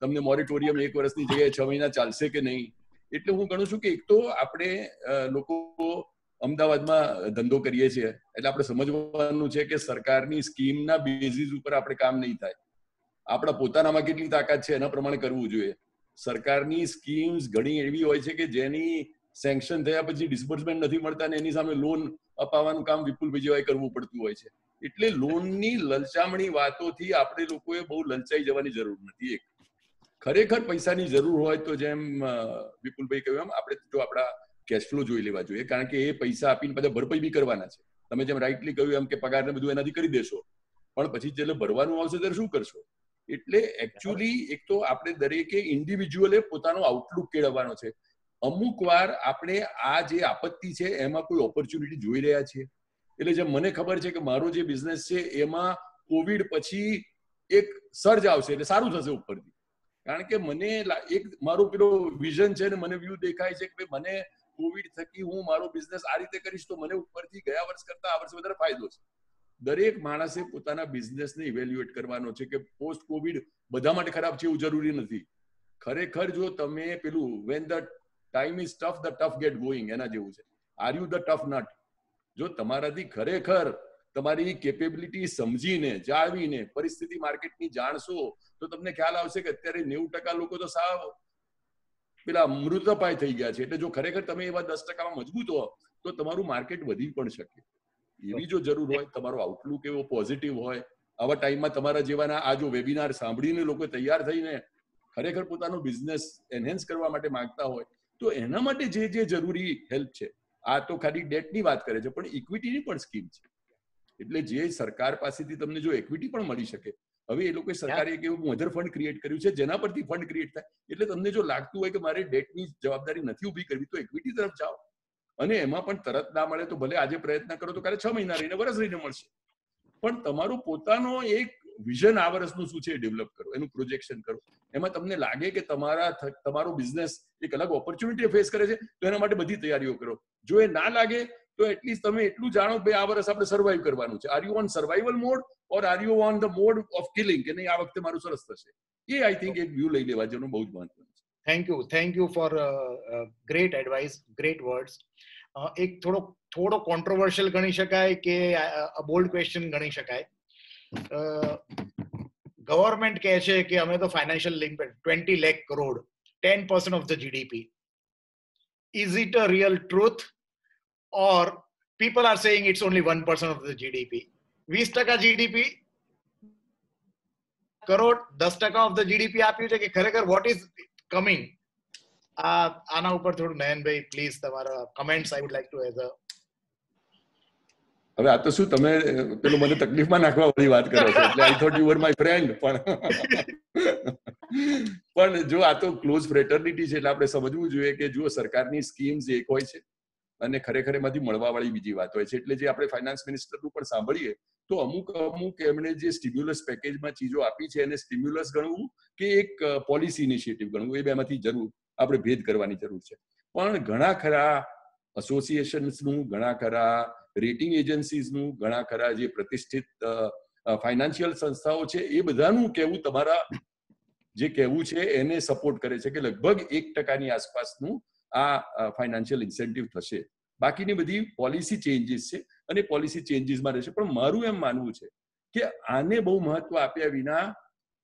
તમને મોરેટોરિયમ 1 વર્ષની જગ્યાએ 6 મહિના ચાલશે કે નહીં. એટલે હું ગણું છું કે એક તો આપણે લોકો અમદાવાદમાં ધંધો કરીએ છીએ એટલે આપણે સમજવાનું છે કે સરકારની સ્કીમના બેઝિસ ઉપર આપણે કામ નહીં થાય. આપણા પોતાનામાં કેટલી તાકાત છે એના પ્રમાણે કરવું જોઈએ. સરકારની સ્કીમ્સ ઘણી એવી હોય છે કે જેની સેન્કશન થયા પછી ડિસ્બર્સમેન્ટ નથી મળતા ને એની સામે લોન અપાવવાનું કામ વિપુલભાઈ જેવાય કરવું પડતું હોય છે. એટલે લોનની લલચામણી વાતોથી આપણે લોકોએ બહુ લલચાઈ જવાની જરૂર નથી. એક ખરેખર પૈસાની જરૂર હોય તો જેમ વિપુલભાઈ કહ્યું એમ આપણે જો આપણા કેશ ફ્લો જોઈ લેવા જોઈએ, કારણ કે એ પૈસા આપીને બધા ભરપાઈ બી કરવાના છે. તમે જેમ રાઇટલી કહ્યું એમ કે પગારને બધું એનાથી કરી દેશો, પણ પછી જ્યારે ભરવાનું આવશે ત્યારે શું કરશો? એટલે એકચ્યુઅલી એક તો આપણે દરેકે ઇન્ડિવિજ્યુઅલે પોતાનો આઉટલુક કેળવવાનો છે. અમુક વાર આપણે આ જે આપત્તિ છે એમાં કોઈ ઓપોર્ચ્યુનિટી જોઈ રહ્યા છીએ. એટલે જેમ મને ખબર છે કે મારો જે બિઝનેસ છે એમાં કોવિડ પછી એક સર્જ આવશે એટલે સારું થશે ઉપરથી, કારણ કે મને એક મારો પેલો વિઝન છે ને મને વ્યૂ દેખાય છે કે મને કોવિડ થકી હું મારો બિઝનેસ આ રીતે કરીશ તો મને ઉપરથી ગયા વર્ષ કરતા આ વર્ષે વધારે ફાયદો છે. દરેક માણસે પોતાના બિઝનેસને ઇવેલ્યુએટ કરવાનો છે કે પોસ્ટ કોવિડ બધા માટે ખરાબ છે એવું જરૂરી નથી. ખરેખર જો તમે પેલું when the time is tough the tough get going એના જેવું છે. Are you the tough nut? જો તમારાથી ખરેખર તમારી કેપેબિલિટી સમજીને જાળવીને પરિસ્થિતિ માર્કેટની જાણશો તો તમને ખ્યાલ આવશે કે અત્યારે 90% લોકો તો સાવ પેલા મૃતપાય થઈ ગયા છે. એટલે જો ખરેખર તમે એવા 10%માં મજબૂત હો તો તમારું માર્કેટ વધી પણ શકે. એવી જો જરૂર હોય, તમારો આઉટલુક એવો પોઝિટિવ હોય, આવા ટાઈમમાં તમારા જેવાના આ જો વેબિનાર સાંભળીને લોકો તૈયાર થઈને ખરેખર પોતાનો બિઝનેસ એનહેન્સ કરવા માટે માંગતા હોય તો એના માટે જે જે જરૂરી હેલ્પ છે, આ તો ખાલી ડેટની વાત કરે છે પણ ઇક્વિટીની પણ સ્કીમ છે. એટલે જે સરકાર પાસેથી તમને જો ઇક્વિટી પણ મળી શકે, હવે એ લોકોએ સરકારે એક એવું મધર ફંડ ક્રિએટ કર્યું છે જેના પરથી ફંડ ક્રિએટ થાય. એટલે તમને જો લાગતું હોય કે મારે ડેટની જવાબદારી નથી ઉભી કરવી તો ઇક્વિટી તરફ જાઓ, અને એમાં પણ તરત ના મળે તો ભલે આજે પ્રયત્ન કરો તો કાલે 6 મહિના રહીને વર્ષ રહીને મળશે, પણ તમારું પોતાનો એક વિઝન આ વર્ષનું શું છે ડેવલપ કરો, એનું પ્રોજેક્શન કરો. એમાં તમને લાગે કે તમારો બિઝનેસ એક અલગ ઓપોર્ચ્યુનિટી ફેસ કરે છે તો એના માટે બધી તૈયારીઓ કરો. જો એ ના લાગે તો એટલીસ્ટ તમે એટલું જાણો કે આ વર્ષ આપણે સર્વાઈવ કરવાનું છે. Are you on survival mode or are you on the mode of killing, કે નહીં આ વખતે મારું સરસ થશે? એ આઈ થિંક એક વ્યૂ લઈ લેવા જેનું બહુ જ મહત્વનું છે. Thank you for great advice, great words. એક થોડો કોન્ટ્રોવર્શિયલ ગણી શકાય કે બોલ્ડ ક્વેશ્ચન ગણી શકાય. ગવર્મેન્ટ કહે છે કે અમે તો financial link 20 lakh crore, 10% of the GDP. Is it a real truth or people are saying it's only 1% of the GDP? 20% GDP crore 10% of the GDP આપ્યું છે કે ખરેખર what is coming? આના ઉપર થોડું નયનભાઈ પ્લીઝ તમારા comments I would like to has. હવે આ તો શું તમે પેલું મને તકલીફમાં નાખવા વાળી વાત કરો છો, એટલે I thought you var my friend. પણ જો આ તો ક્લોઝ ફ્રેટર્નિટી છે એટલે આપણે સમજવું જોઈએ કે જો સરકારની સ્કીમ્સ એક હોય છે અને ખરેખર એમાંથી મળવા વાળી બીજી વાત હોય છે. એટલે જે આપણે ફાઇનાન્સ મિનિસ્ટરનું પણ સાંભળીએ તો અમુક એમણે જે સ્ટિમ્યુલસ પેકેજમાં ચીજો આપી છે એને સ્ટિમ્યુલસ ગણવું કે એક પોલિસી ઇનિશિયેટિવ ગણવું, એ બેમાંથી જરૂર આપણે ભેદ કરવાની જરૂર છે. પણ ઘણા ખરા એસોસિએશન્સનું, ઘણા ખરા રેટિંગ એજન્સીઝનું, ઘણા ખરા જે પ્રતિષ્ઠિત ફાઇનાન્શિયલ સંસ્થાઓ છે એ બધાનું કહેવું તમારા જે કહેવું છે એને સપોર્ટ કરે છે કે લગભગ 1% આસપાસનું આ ફાઇનાન્શિયલ ઇન્સેન્ટિવ થશે. બાકીની બધી પોલિસી ચેન્જીસ છે અને પોલિસી ચેન્જીસમાં રહેશે. પણ મારું એમ માનવું છે કે આને બહુ મહત્વ આપ્યા વિના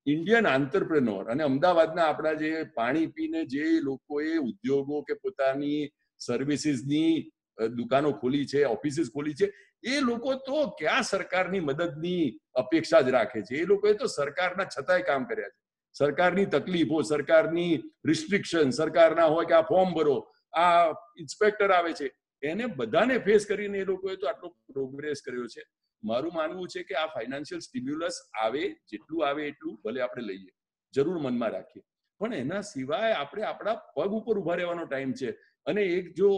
ઇન્ડિયન આંતરપ્રેનોર અને અમદાવાદના આપણા જે પાણી પીને જે લોકોએ ઉદ્યોગો કે પોતાની સર્વિસીસની દુકાનો ખોલી છે, ઓફિસીસ ખોલી છે, એ લોકો તો ક્યાં સરકારની મદદની અપેક્ષા જ રાખે છે? એ લોકોએ તો સરકારના છતાંય કામ કર્યા છે. સરકારની તકલીફો, સરકારની રિસ્ટ્રિક્શન, સરકારના હોય કે આ ફોર્મ ભરો, આ ઇન્સ્પેક્ટર આવે છે, એને બધાને ફેસ કરીને એ લોકોએ તો આટલો પ્રોગ્રેસ કર્યો છે. મારું માનવું છે કે આ ફાઇનાન્શિયલ સ્ટિમ્યુલસ આવે, જેટલું આવે એટલું ભલે આપણે લઈએ, જરૂર મનમાં રાખીએ, પણ એના સિવાય આપણે આપણા પગ ઉપર ઉભા રહેવાનો ટાઈમ છે. અને એક જો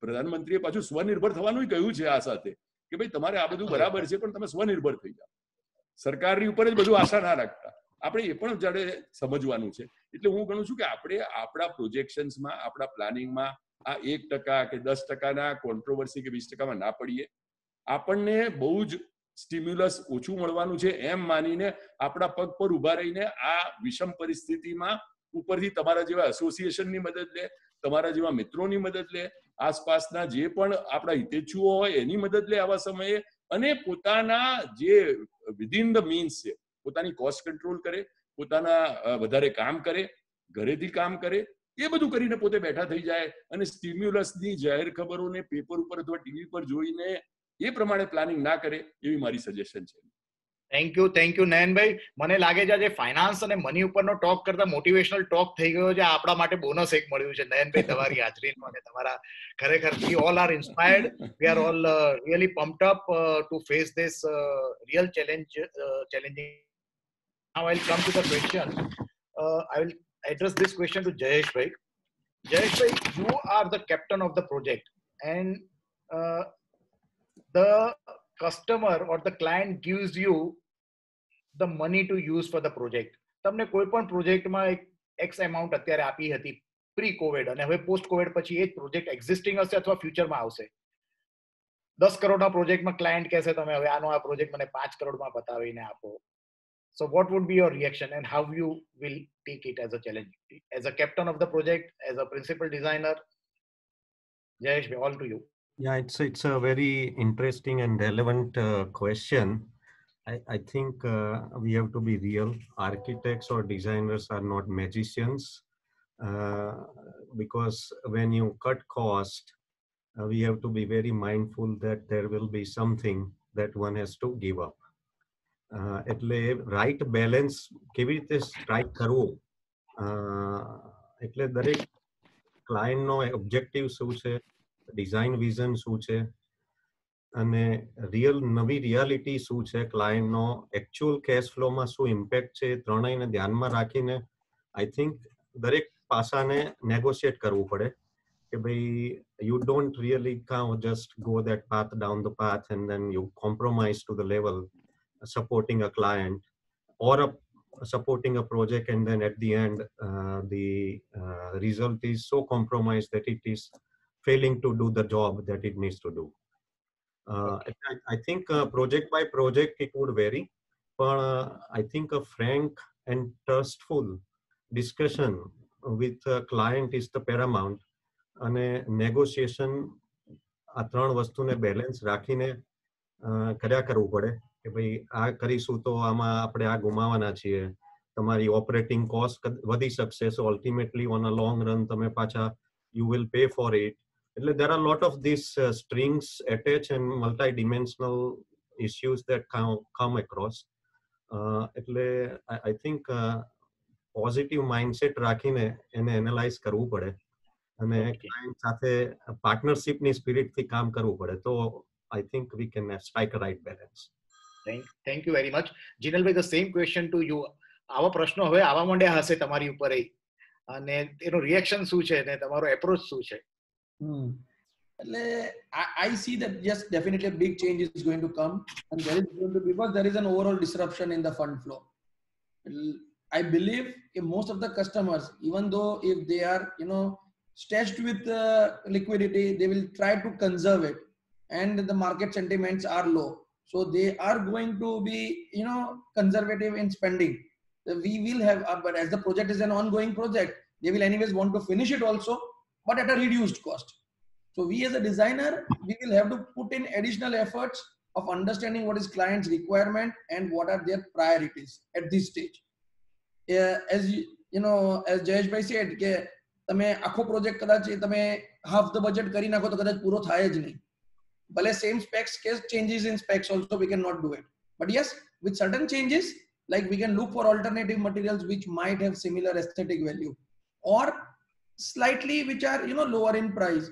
પ્રધાનમંત્રીએ પાછું સ્વનિર્ભર થવાનું કહ્યું છે આ સાથે કે ભાઈ તમારે આ બધું બરાબર છે પણ તમે સ્વનિર્ભર થઈ જાઓ, સરકારની ઉપર જ બધું આશા ના રાખતા. આપણે એ પણ જાણે સમજવાનું છે. એટલે હું ગણું છું કે આપણે આપણા પ્રોજેક્શન્સમાં, આપણા પ્લાનિંગમાં આ 1% કે 10%ના કોન્ટ્રોવર્સી કે 20%માં ના પડીએ. આપણને બહુ જ સ્ટિમ્યુલસ ઓછું મળવાનું છે એમ માનીને આપણા પગ પર ઉભા રહીને આ વિષમ પરિસ્થિતિમાં ઉપરથી તમારા જેવા એસોસિએશનની મદદ લે, તમારા જેવા મિત્રોની મદદ લે, આસપાસના જે પણ આપણા હિતેચ્છુઓ હોય એની મદદ લે આવા સમયે, અને પોતાના જે વિધિન ધ મીન્સ છે પોતાની કોસ્ટ કંટ્રોલ કરે, પોતાના વધારે કામ કરે, ઘરેથી કામ કરે, એ બધું કરીને પોતે બેઠા થઈ જાય અને સ્ટિમ્યુલસની જાહેર ખબરોને પેપર ઉપર અથવા ટીવી પર જોઈને એ પ્રમાણે પ્લાનિંગ ના કરે એવી મારી સજેશન છે. Thank you Nayanbhai. મને લાગે છે આજે ફાઇનાન્સ અને મની ઉપરનો ટોક કરતા મોટિવેશનલ ટોક થઈ ગયો છે. આપણા માટે બોનસ એક મળ્યું છે નયનભાઈ તમારી હાજરીમાં અને તમારા ખરેખર we all are inspired. We are all really pumped up to face this real challenging. Now I'll come to the question. I will address this question to Jayesh bhai. Jayesh bhai, you are the captain of the project and the customer or the client gives you the money to use for the project. તમને કોઈ પણ પ્રોજેક્ટમાં એક X amount અત્યારે આપી હતી pre Covid અને હવે પોસ્ટ કોવિડ પછી એ જ પ્રોજેક્ટ એક્ઝિસ્ટિંગ હશે અથવા ફ્યુચરમાં આવશે. 10 કરોડના પ્રોજેક્ટમાં ક્લાયન્ટ કહેશે તમે હવે આનો આ પ્રોજેક્ટ મને 5 કરોડમાં બતાવીને આપો. So what would be your reaction and how you will take it as a challenge? As a captain of the project, as a principal designer? Jayesh, all to you. Yeah, it's a very interesting and relevant question. I think we have to be real. Architects or designers are not magicians because when you cut cost, we have to be very mindful that there will be something that one has to give up. એટલે right balance કેવી રીતે strike કરવું, એટલે દરેક ક્લાયન્ટનો objective શું છે, design vision શું છે અને રિયલ નવી રિયાલિટી શું છે, ક્લાયન્ટનો એકચ્યુઅલ કેશ ફ્લોમાં શું ઇમ્પેક્ટ છે, ત્રણેયને ધ્યાનમાં રાખીને આઈ થિંક દરેક પાસાને નેગોશિએટ કરવું પડે કે ભાઈ you don't really just go that path down the path and then you compromise to the level supporting a client or supporting a project and then at the end the result is so compromised that it is failing to do the job that it needs to do. I think project by project it would vary, but I think a frank and trustful discussion with a client is the paramount. અને negotiation આ ત્રણ વસ્તુને balance રાખીને કર્યા કરવું પડે કે ભાઈ આ કરીશું તો આમાં આપણે આ ગુમાવાના છીએ, તમારી ઓપરેટિંગ કોસ્ટ વધી શકશે, so ultimately on a long run તમે પાછા you will pay for it. એટલે there are a lot of these strings attached and multi-dimensional issues that come across. એટલે I think પોઝિટિવ માઇન્ડસેટ રાખીને એને analyse કરવું પડે અને ક્લાયન્ટ સાથે પાર્ટનરશિપની સ્પિરિટથી કામ કરવું પડે તો I think we can strike a right balance. Thank you very much. જીનલભાઈ, the same question to you. આવા પ્રશ્નો હવે આવવા માંડ્યા હશે તમારી ઉપર અને એનો રિએક્શન શું છે અને તમારો એપ્રોચ શું છે? એટલે I see that yes, definitely a big change is going to come and there is going to be, because there is an overall disruption in the fund flow. I believe most of the customers, even though if they are stretched with liquidity, they will try to conserve it and the market sentiments are low, so they are going to be conservative in spending. We will have but as the project is an ongoing project, they will anyways want to finish it also, but at a reduced cost. So we as a designer, we will have to put in additional efforts of understanding what is client's requirement and what are their priorities at this stage. As as Jayesh bhai said કે તમે આખો project કદાચ તમે half the budget કરી નાખો તો કદાચ પૂરો થાય જ નહીં. ભલે same specs case changes in specs also we cannot do it, but yes, with certain changes, like we can look for alternative materials which might have similar aesthetic value or slightly which are lower in price,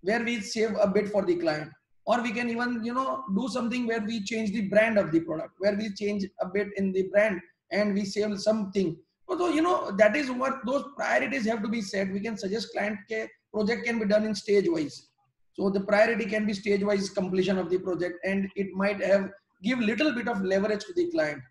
where we save a bit for the client, or we can even do something where we change the brand of the product, where we change a bit in the brand and we save something. So that is what those priorities have to be set. We can suggest client ke project can be done in stage wise, so the priority can be stage wise completion of the project and it might have give little bit of leverage to the client.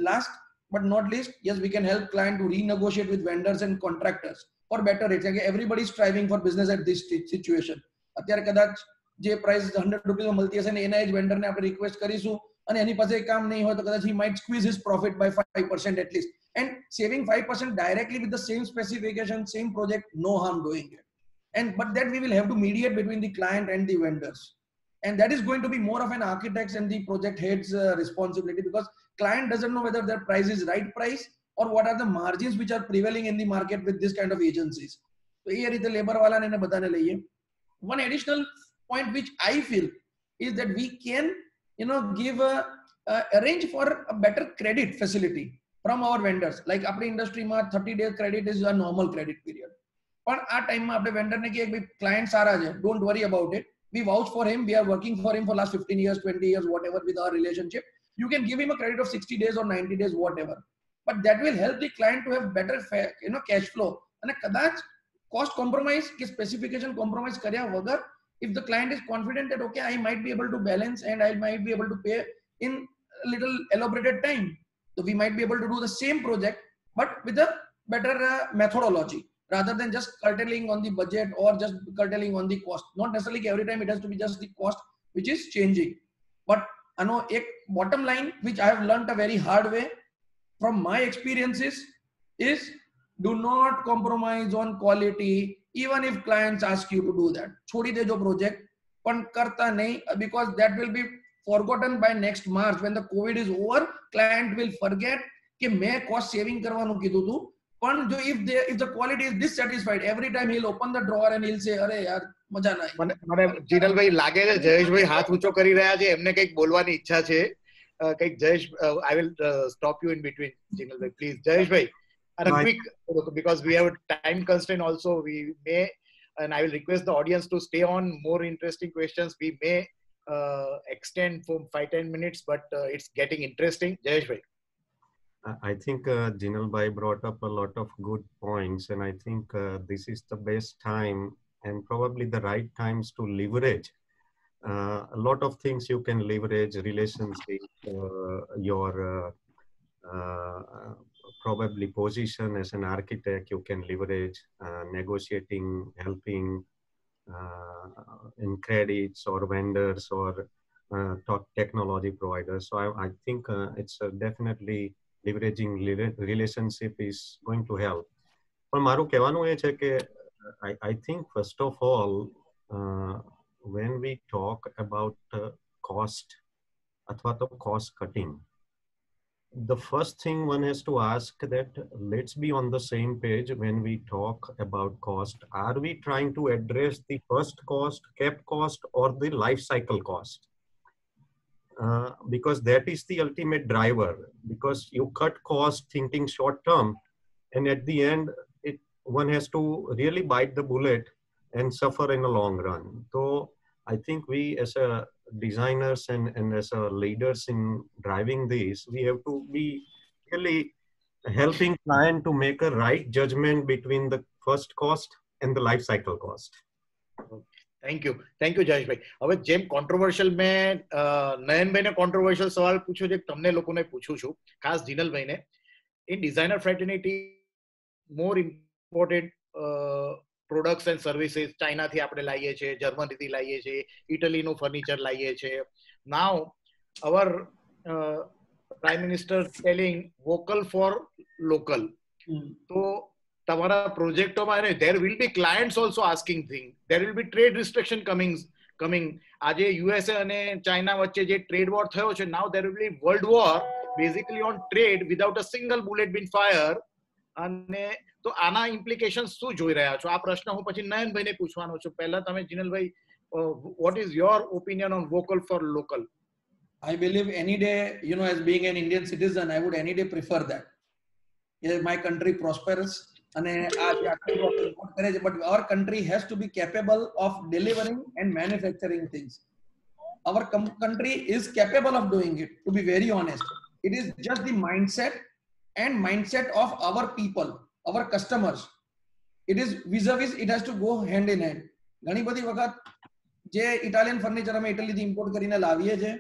Last but not least, yes, we can help client to renegotiate with vendors and contractors for better rates. Everybody is striving for business at this situation. અત્યારે કદાચ જે price 100 રૂપિયા મળતી હશે ને એના જ વેન્ડરને આપણે રિક્વેસ્ટ કરીશું અને એની પાસે કામ નહીં હોય તો કદાચ he might squeeze his profit by 5% at least, and saving 5% directly with the same specification, same project, no harm doing it. And but that we will have to mediate between the client and the vendors, and that is going to be more of an architect's and the project head's responsibility, because client doesn't know whether their price is right price or what are the margins which are prevailing in the market with this kind of agencies. So એ રીતે labour વાળાને બધાને લઈએ. One additional point which I feel is that we can, give arrange for a better credit facility from our vendors. Like આપણી ઇન્ડસ્ટ્રીમાં 30 days credit is a normal credit period. પણ આ ટાઈમમાં આપણે વેન્ડરને કહીએ કે ક્લાયન્ટ સારા છે, don't worry about it, we vouch for him, we are working for him for last 15 years, 20 years, whatever, with our relationship. You can give him a credit of 60 days or 90 days, whatever. But that will help the client to have better, cash flow. And કદાચ cost compromise કે specification compromise કર્યા વગર, if the client is confident that, okay, I might be able to balance and I might be able to pay in a little elaborated time, so we might be able to do the same project, but with a better methodology, rather than just curtailing on the budget or just curtailing on the cost. Not necessarily every time it has to be just the cost which is changing. But I know a bottom line which I have learned a very hard way from my experiences is, do not compromise on quality even if clients ask you to do that. Chhodi dejo project, pan karta nahi, because that will be forgotten by next March when the COVID is over. Client will forget कि मैं cost saving करवानु कीधु थु, पण जो if the quality is dissatisfied, every time he'll open the drawer and he'll say, अरे यार मजा नहीं. મને જીનલભાઈ લાગે છે જયેશભાઈ હાથ ઊંચો કરી રહ્યા છે, એમને કંઈક બોલવાની ઈચ્છા છે. કંઈક Jayesh, I will stop you in between, જીનલભાઈ, please. Jayeshbhai, and a quick, because we have a time constraint also, we may, and I will request the audience to stay on more interesting questions. We may extend for 5-10 minutes, but it's getting interesting. Jayeshbhai. I think Jinal Bhai brought up a lot of good points, and I think this is the best time and probably the right times to leverage. A lot of things you can leverage: relationship, your probably position as an architect you can leverage, negotiating, helping in credits or vendors or technology providers. So I think it's definitely leveraging relationship is going to help. But મારું કહેવાનું એ છે કે I think first of all, when we talk about cost અથવા તો cost cutting, the first thing one has to ask that let's be on the same page when we talk about cost. Are we trying to address the first cost, kept cost, or the life cycle cost? Because that is the ultimate driver. Because you cut cost thinking short term, and at the end, one has to really bite the bullet and suffer in the long run. So I think we as a designers and as a leaders in driving this, we have to be really helping client to make a right judgment between the first cost and the life cycle cost. Thank you Jayesh ભાઈ. હવે જેમ controversial મેં નયનભાઈને controversial સવાલ પૂછ્યો છે, તમને લોકોને પૂછું છું, ખાસ જીનલભાઈને. In designer fraternity more important products and services ચાઇનાથી આપણે લાવીએ છીએ, જર્મનીથી લાવીએ છીએ, ઇટલીનું ફર્નિચર લાવીએ છીએ. Now our prime minister telling vocal for local. તો તમારા પ્રોજેક્ટોમાં there will be clients also asking things. There will be trade restriction coming. આજે USA અને ચાઇના વચ્ચે જે ટ્રેડ વોર થયો છે, now there will be world war basically on trade without a single bullet been fired. અને તો આના ઇમ્પ્લિકેશન્સ શું જોઈ રહ્યા છો? આ પ્રશ્ન હું પછી નયનભાઈને પૂછવાનો છું. પહેલા તમે જીનલભાઈ, what is your opinion on vocal for local? I believe any day, as being an Indian citizen, I would any day prefer that. Yeah, my country prospers, but our country has to be capable of delivering and manufacturing things. Our country is capable of doing it, to be very honest. It is just the mindset of our people, our customers. It is vis-a-vis, it has to go hand in hand. ઘણી બધી વખત જે Italian furniture અમે ઇટલીથી import કરીને લાવીએ છીએ,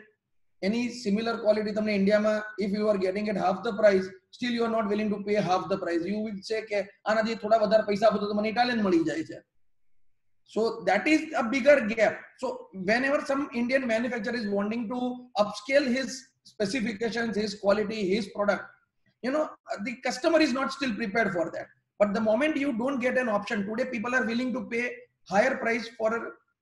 any similar quality તમને ઇન્ડિયામાં, if you are getting it half the price, still you are not willing to pay half the price. You will say કે આનાથી થોડા વધારે પૈસા આપો તો મને ઇટાલિયન મળી જાય છે. So that is a bigger gap. So whenever some Indian manufacturer is wanting to upscale his specifications, his quality, his product, the customer is not still prepared for that. But the moment you don't get an option, today people are willing to pay higher price for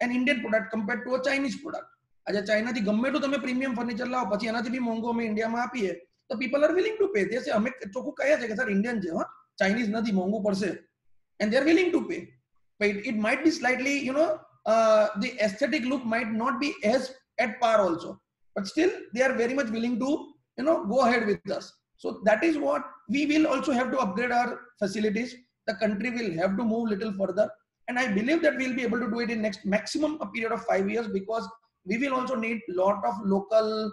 an Indian product compared to a Chinese product. આજે ચાઇનાથી ગમે તો તમે premium furniture લાવો, પછી એનાથી બી મોંઘો અમે ઇન્ડિયામાં આપીએ તો people are willing to pay. They say અમે ચોખ્ખું કહે છે કે સર ઇન્ડિયન છે, ચાઇનીઝ નથી, મોંઘું પડશે, and they are willing to pay. But it might be slightly, the aesthetic look might not be at par also. But still, they are very much willing to, go ahead with us. So that is what we will also have to upgrade our facilities. The country will have to move little further. And I believe that we'll be able to do it in next maximum a period of 5 years, because we will also need lot of local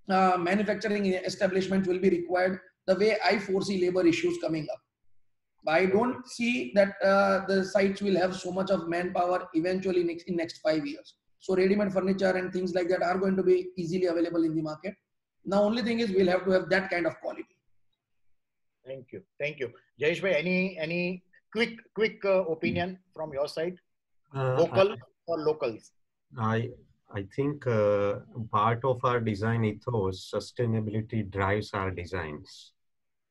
manufacturing establishments will be required, the way I foresee labor issues coming up. I don't see that the sites will have so much of manpower eventually in next 5 years. So ready-made furniture and things like that are going to be easily available in the market. Now, only thing is we'll have to have that kind of quality. Thank you. Thank you. Jayesh bhai, any quick opinion from your side? Local or locals? I think part of our design ethos, sustainability drives our designs.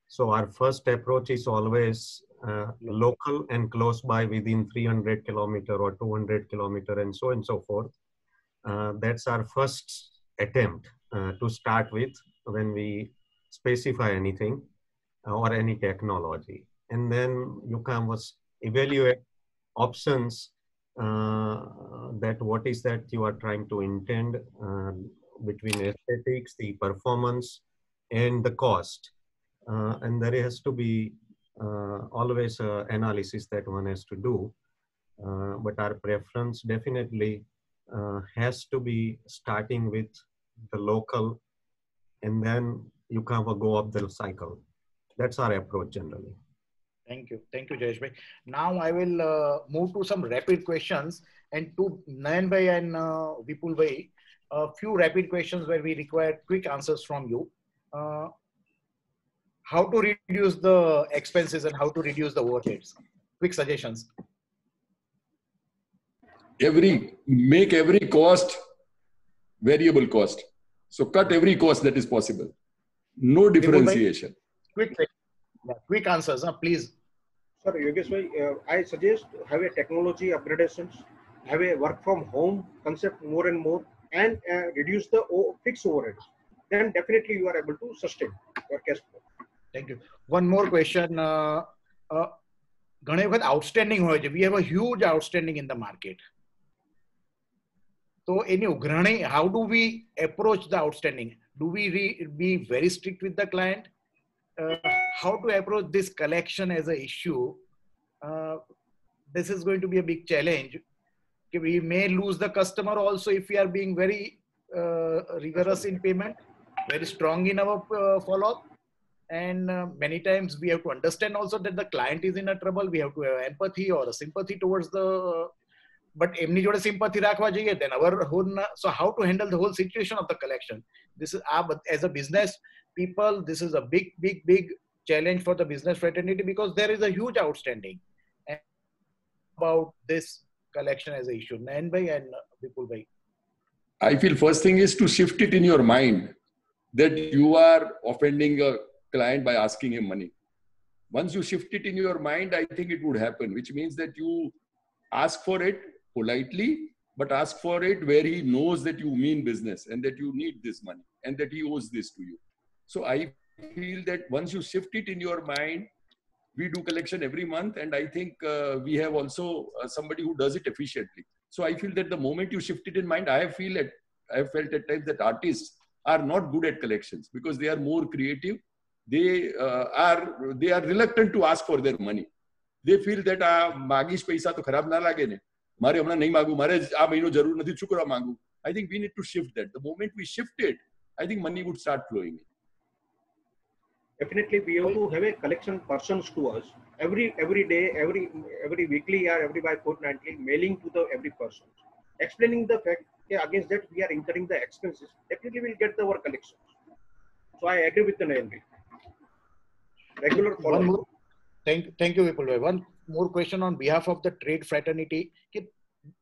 So our first approach is always local and close by, within 300 kilometer or 200 kilometer and so forth. That's our first attempt to start with when we specify anything or any technology. And then you can evaluate options that what is that you are trying to intend between aesthetics, the performance, and the cost. And there has to be always an analysis that one has to do. But our preference definitely has to be starting with the local, and then you can go up the cycle. That's our approach generally. Thank you, Jayesh bhai. Now I will move to some rapid questions, and to Nayan bhai and Vipul bhai, a few rapid questions where we require quick answers from you. How to reduce the expenses and how to reduce the overheads? Quick suggestions. Make every cost variable cost. So cut every cost that is possible. No differentiation. Quick answers, please. Sir, Yogesh bhai, I suggest have a technology upgradations, have a work from home concept more and more, and reduce the fixed overheads. Then definitely you are able to sustain your cash flow. Thank you. One more question. ઘણી વખત outstanding હોય છે. We have a huge outstanding in the market. So any ઉઘરાણી, how do we approach the outstanding? Do we be very strict with the client? How to approach this collection as an issue? This is going to be a big challenge. We may lose the customer also if we are being very rigorous in payment, very strong in our follow-up. And many times we have to understand also that the client is in a trouble. We have to have empathy or a sympathy towards the, but emni jode sympathy rakhwa jaye, then our whole, so how to handle the whole situation of the collection? This is as a business people, this is a big challenge for the business fraternity, because there is a huge outstanding. And about this collection as an issue, Nayan bhai and Vipul bhai. I feel first thing is to shift it in your mind that you are offending a client by asking him money. Once you shift it in your mind, I think it would happen, which means that you ask for it politely, but ask for it where he knows that you mean business and that you need this money and that he owes this to you. So I feel that once you shift it in your mind, we do collection every month, and I think we have also somebody who does it efficiently. So I feel that the moment you shift it in mind, I have felt at times that artists are not good at collections because they are more creative. They are reluctant to ask for their money. They feel that magish paisa to kharab na lage ne. Mare hamna nahi magu, mare aa mahino jarur nathi chukra mangu. I think we need to shift that. The moment we shift it, I think money would start flowing. Definitely, we have to have a collection persons to us every day, every weekly or every fortnightly, mailing to every person, explaining the fact that against that we are incurring the expenses. Definitely, we'll get our collections. So I agree with the Nayan bhai. Regular follow-up. Thank you, Vipul bhai. One more question on behalf of the trade fraternity.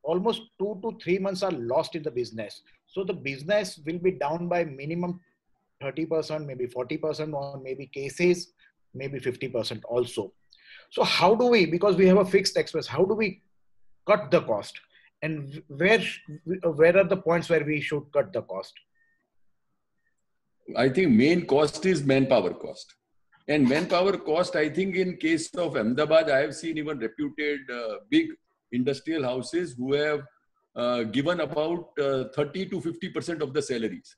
Almost 2 to 3 months are lost in the business. So the business will be down by minimum 30%, maybe 40%, or maybe cases, maybe 50% also. So how do we, because we have a fixed expense, how do we cut the cost? And where are the points where we should cut the cost? I think main cost is manpower cost. And manpower cost, I think in case of Ahmedabad, I have seen even reputed big industrial houses who have given about 30 to 50% of the salaries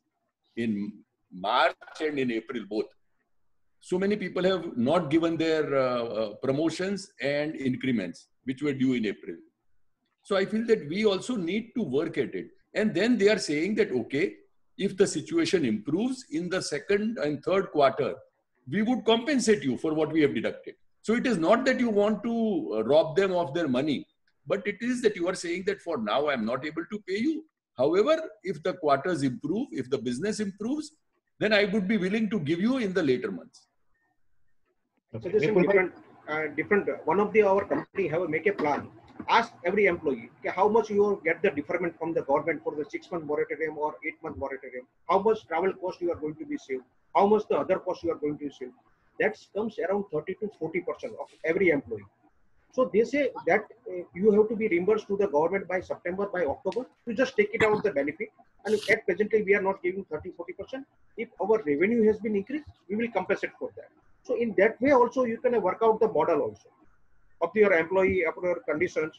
in March and in April both. So many people have not given their promotions and increments, which were due in April. So I feel that we also need to work at it. And then they are saying that, okay, if the situation improves in the second and third quarter, we would compensate you for what we have deducted. So it is not that you want to rob them of their money, but it is that you are saying that for now, I'm not able to pay you. However, if the quarters improve, if the business improves, then I would be willing to give you in the later months. So this is different. One of our company have make a plan. Ask every employee, okay, how much you will get the deferment from the government for the 6-month moratorium or 8-month moratorium. How much travel cost you are going to be saved. How much the other cost you are going to save. That comes around 30 to 40% of every employee. So they say that you have to be reimbursed to the government by September, by October. You just take it out the benefit. And at presently, we are not giving 30-40%. If our revenue has been increased, we will compensate for that. So in that way also, you can work out the model also of your employee, of your conditions.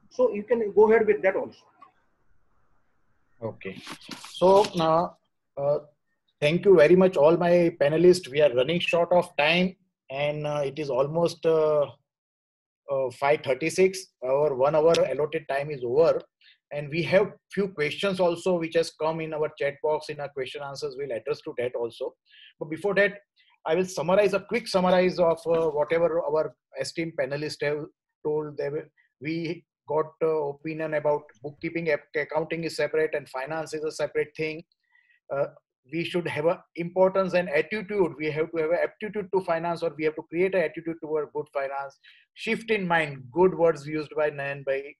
So you can go ahead with that also. Okay. So thank you very much, all my panelists. We are running short of time, and it is almost 5:36. Our 1 hour allotted time is over, and we have few questions also which has come in our chat box in our question answers. We'll address to that also. But before that, I will summarize a quick summarize of whatever our esteemed panelists have told. We got opinion about bookkeeping, accounting is separate, and finance is a separate thing. We should have an importance and attitude. We have to have an aptitude to finance, or we have to create an attitude toward good finance. Shift in mind, good words used by Nayan Bhai.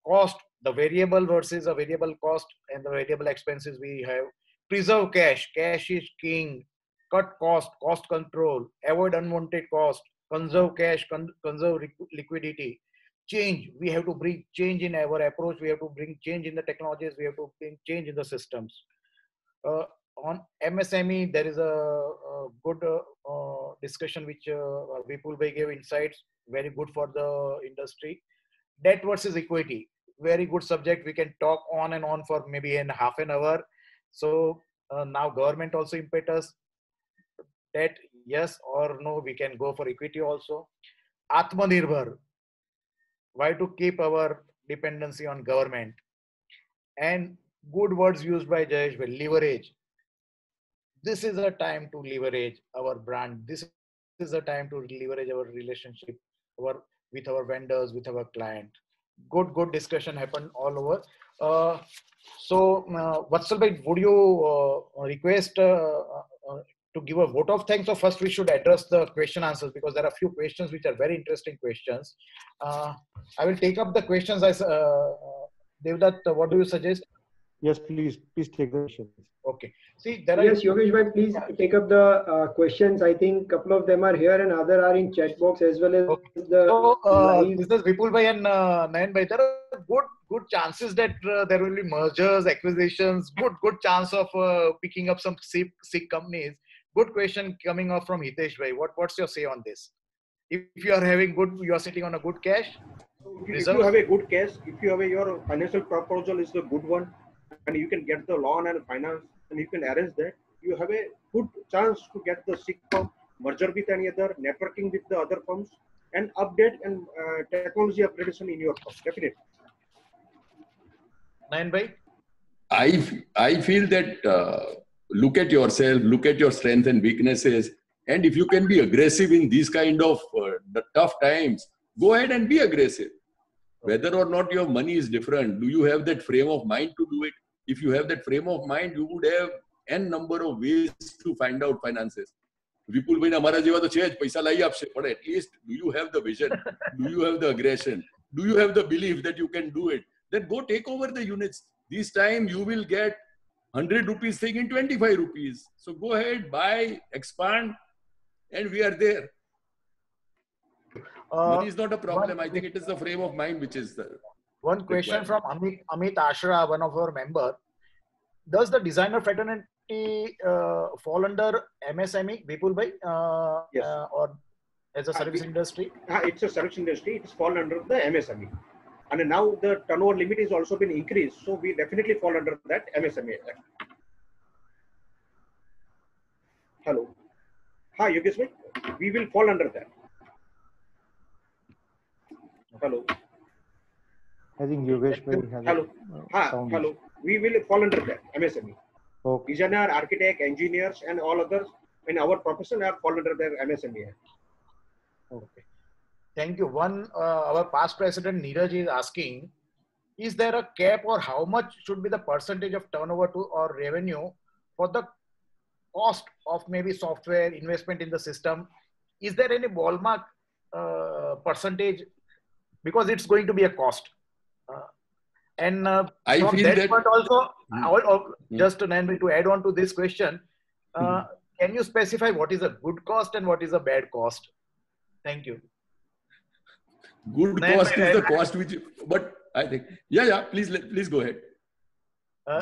Cost, the variable versus a variable cost and the variable expenses we have. Preserve cash, cash is king. Cut cost, cost control, avoid unwanted cost, conserve cash, conserve liquidity. Change, we have to bring change in our approach, we have to bring change in the technologies, we have to bring change in the systems. On MSME, there is a good discussion which Vipul Bhai gave insights, very good for the industry. Debt versus equity, very good subject. We can talk on and on for maybe in half an hour. So now government also impetus. Debt, yes or no, we can go for equity also. Atmanirbhar, why to keep our dependency on government? And good words used by Jayesh, leverage. This is a time to leverage our brand. This is a time to leverage our relationship with our vendors, with our client. Good discussion happened all over. So, Vatsal Bhai, would you request to give a vote of thanks, or first we should address the question answers, because there are a few questions which are very interesting questions. I will take up the questions. Devdutt, what do you suggest? Yes, please take the questions. Okay. See, there are. Yes, Yogesh Bhai, please take up the questions. I think a couple of them are here and other are in chat box as well as Okay. the So, this is Vipul Bhai and Nayan Bhai. There are good chances that there will be mergers, acquisitions, good chance of picking up some sick companies. Good question coming up from Hitesh Bhai. What's your say on this? If you are having you are sitting on a good cash. If you have a good cash, if you have your financial proposal is a good one, and you can get the loan and finance, and you can arrange that, you have a good chance to get the sick firm, merger with any other, networking with the other firms, and update and technology upgradation in your firm, definitely. Nayan Bhai? I feel that look at yourself, look at your strengths and weaknesses, and if you can be aggressive in these kind of tough times, go ahead and be aggressive. Whether or not your money is different, do you have that frame of mind to do it? If you have that frame of mind, you would have n number of ways to find out finances. Vipul Bhai, हमारा जेवा तो छे पैसा लाई आपसे, but at least do you have the vision? Do you have the aggression? Do you have the belief that you can do it? Then go take over the units. This time you will get 100 rupees thing in 25 rupees. So go ahead, buy, expand, and we are there. Money is not a problem. I think it is the frame of mind which is the one question from Amit Ashra, one of our member. Does the designer fraternity fall under MSME, Vipul Bhai? Yes. Or as a service industry? It's a service industry. It is fall under the MSME. And now the turnover limit is also been increased, so we definitely fall under that MSME Act. Hello. Hi, Yogesh bhai. We will fall under that. Hello. I think Yogesh bhai has Hello. a sound Hello. issue. We will fall under that MSME. Okay. Designer, architect, engineers, and all others in our profession are fall under the MSME Act. Okay. Thank you. Our past president Neeraj is asking, is there a cap or how much should be the percentage of turnover to or revenue for the cost of maybe software investment in the system? Is there any ballpark percentage? Because it's going to be a cost. I from feel that that- point also, just to add on to this question, can you specify what is a good cost and what is a bad cost? Thank you. Good cost is the cost which, but I think, please go ahead.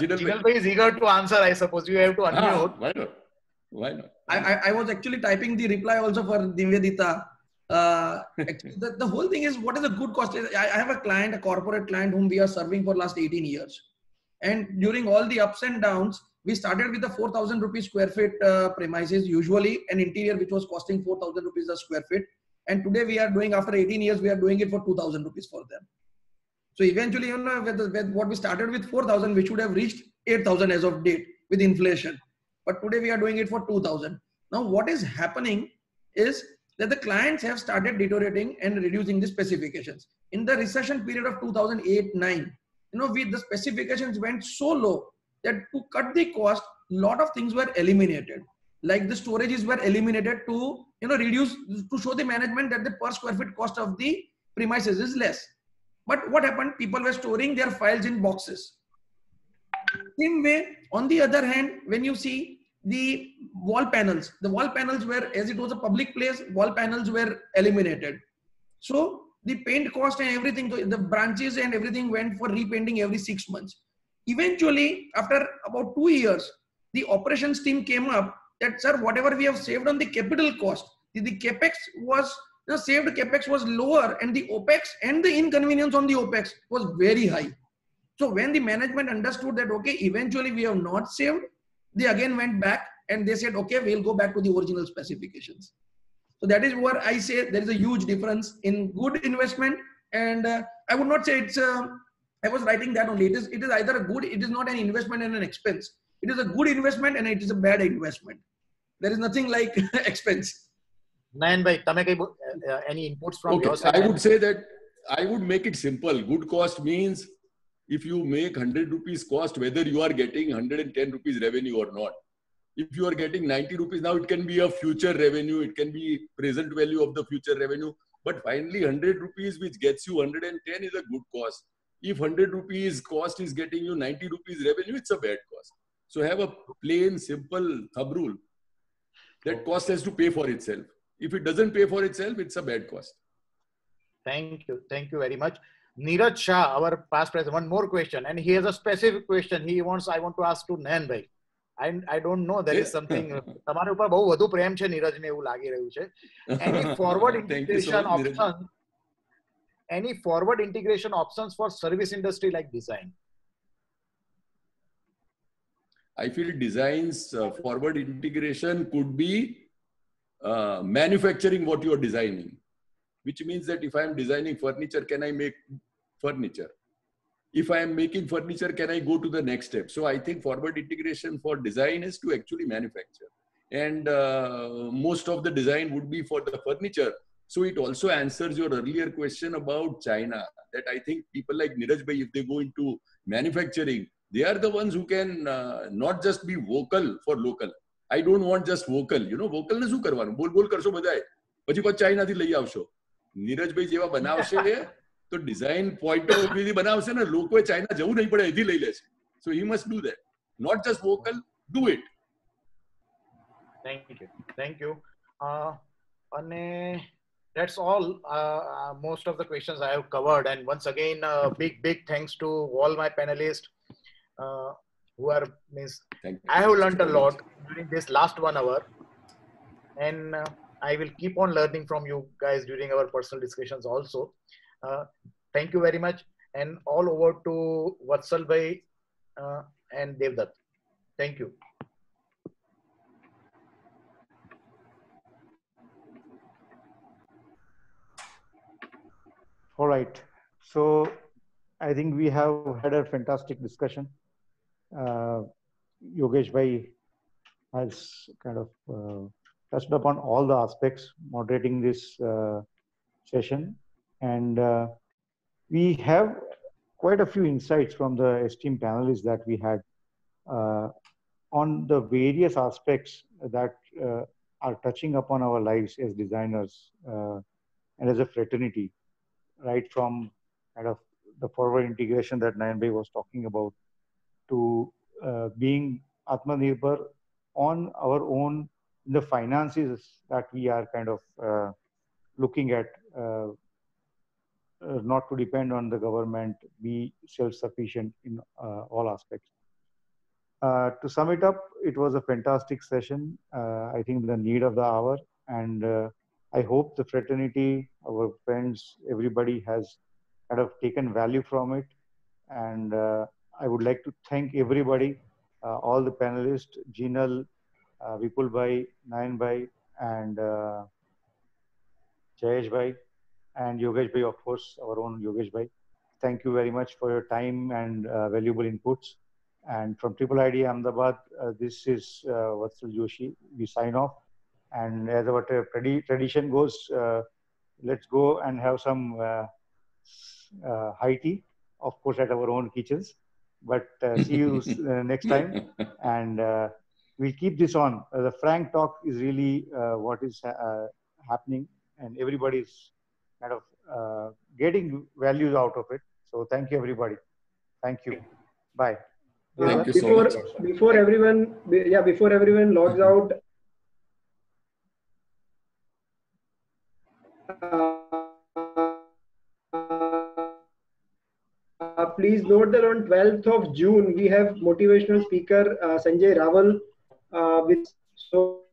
Jinal bhai is eager to answer, I suppose. You have to unmute. Why not? Why not? I was actually typing the reply also for Nivedita. Actually, the whole thing is, what is a good cost? I have a client, a corporate client whom we are serving for last 18 years. And during all the ups and downs, we started with the 4,000 rupees square feet premises, usually an interior which was costing 4,000 rupees a square feet. And today we are doing, after 18 years, we are doing it for 2,000 rupees for them. So eventually, you know, with what we started with 4,000, we should have reached 8,000 as of date with inflation. But today we are doing it for 2,000. Now, what is happening is that the clients have started deteriorating and reducing the specifications. In the recession period of 2008-9, you know, the specifications went so low that to cut the cost, lot of things were eliminated. Like the storages were eliminated to, you know, reduce, to show the management that the per square feet cost of the premises is less. But what happened? People were storing their files in boxes. Same way, on the other hand, when you see the wall panels were, as it was a public place, wall panels were eliminated. So the paint cost and everything, the branches and everything went for repainting every 6 months. Eventually, after about 2 years, the operations team came up that, sir, whatever we have saved on the capital cost, the capex was, the saved capex was lower, and the opex and the inconvenience on the opex was very high. So when the management understood that, okay, eventually we have not saved, they again went back and they said, okay, we'll go back to the original specifications. So that is where I say there is a huge difference in good investment. And I would not say it's, I was writing that only. It is either a good, it is not an investment and an expense. It is a good investment and it is a bad investment. There is nothing like expense. Nayan bhai, any inputs from your side? I would say that I would make it simple. Good cost means if you make 100 rupees cost, whether you are getting 110 rupees revenue or not. If you are getting 90 rupees, now it can be a future revenue, it can be present value of the future revenue. But finally 100 rupees which gets you 110 is a good cost. If 100 rupees cost is getting you 90 rupees revenue, it's a bad cost. So have a plain, simple thumb rule that cost has to pay for itself. If it doesn't pay for itself, it's a bad cost. Thank you. Thank you very much. Neeraj Shah, our past president, one more question. And he has a specific question. I want to ask to Nayan bhai. I don't know, there is something. તમારા ઉપર બહુ વધુ પ્રેમ છે નીરજને એવું લાગી રહ્યું છે. Any forward integration options? Any forward integration options for service industry like design? I feel design's forward integration could be manufacturing what you are designing, which means that if I am designing furniture, can I make furniture? If I am making furniture, can I go to the next step? So I think forward integration for design is to actually manufacture. And most of the design would be for the furniture. So it also answers your earlier question about China, that I think people like Neeraj bhai, if they go into manufacturing, they are the ones who can not just be vocal for local. I don't want just vocal. You know, vocal ne શું કરવાનું? બોલ કરશો બધાય. પછી પાછા ચાઇનાથી લઈ આવશો. નીરજ ભાઈ જેવા બનાવશે તો ડિઝાઇન પોઈન્ટ ઓફ વ્યૂથી બનાવશે ને, લોકોએ ચાઇના જવું નહીં પડે, એથી લઈ લેશે. So he must do that. Not just vocal, do it. Thank you. Thank you. And that's all. Most of the questions I have covered. And once again, big thanks to all my panelists who are, I have learned a lot during this last 1 hour. And I will keep on learning from you guys during our personal discussions also. Thank you very much. and all over to Vatsal bhai and Devdutt. Thank you. All right. So I think we have had a fantastic discussion. Yogesh bhai has kind of touched upon all the aspects moderating this session, and we have quite a few insights from the esteemed panelists that we had on the various aspects that are touching upon our lives as designers and as a fraternity, right from kind of the forward integration that Nayan bhai was talking about to being Atmanirbhar on our own in the finances that we are kind of looking at, not to depend on the government, be self-sufficient in all aspects. To sum it up, it was a fantastic session. I think the need of the hour, and I hope the fraternity, our friends, everybody has kind of taken value from it. And I would like to thank everybody, all the panelists, Jinal, Vipul bhai, Nayan bhai, and Jayesh bhai, and Yogesh bhai, of course, our own Yogesh bhai. Thank you very much for your time and valuable inputs. And from Triple ID Ahmedabad, this is Vatsal Joshi. We sign off. And as our tradition goes, let's go and have some high tea, of course, at our own kitchens. But see you next time. And we'll keep this on. The frank talk is really what is happening, and everybody's kind of getting values out of it. So thank you, everybody. Thank you. Bye. Thank you so much. Before everyone logs out, please note that on 12th of June we have motivational speaker Sanjay Raval with so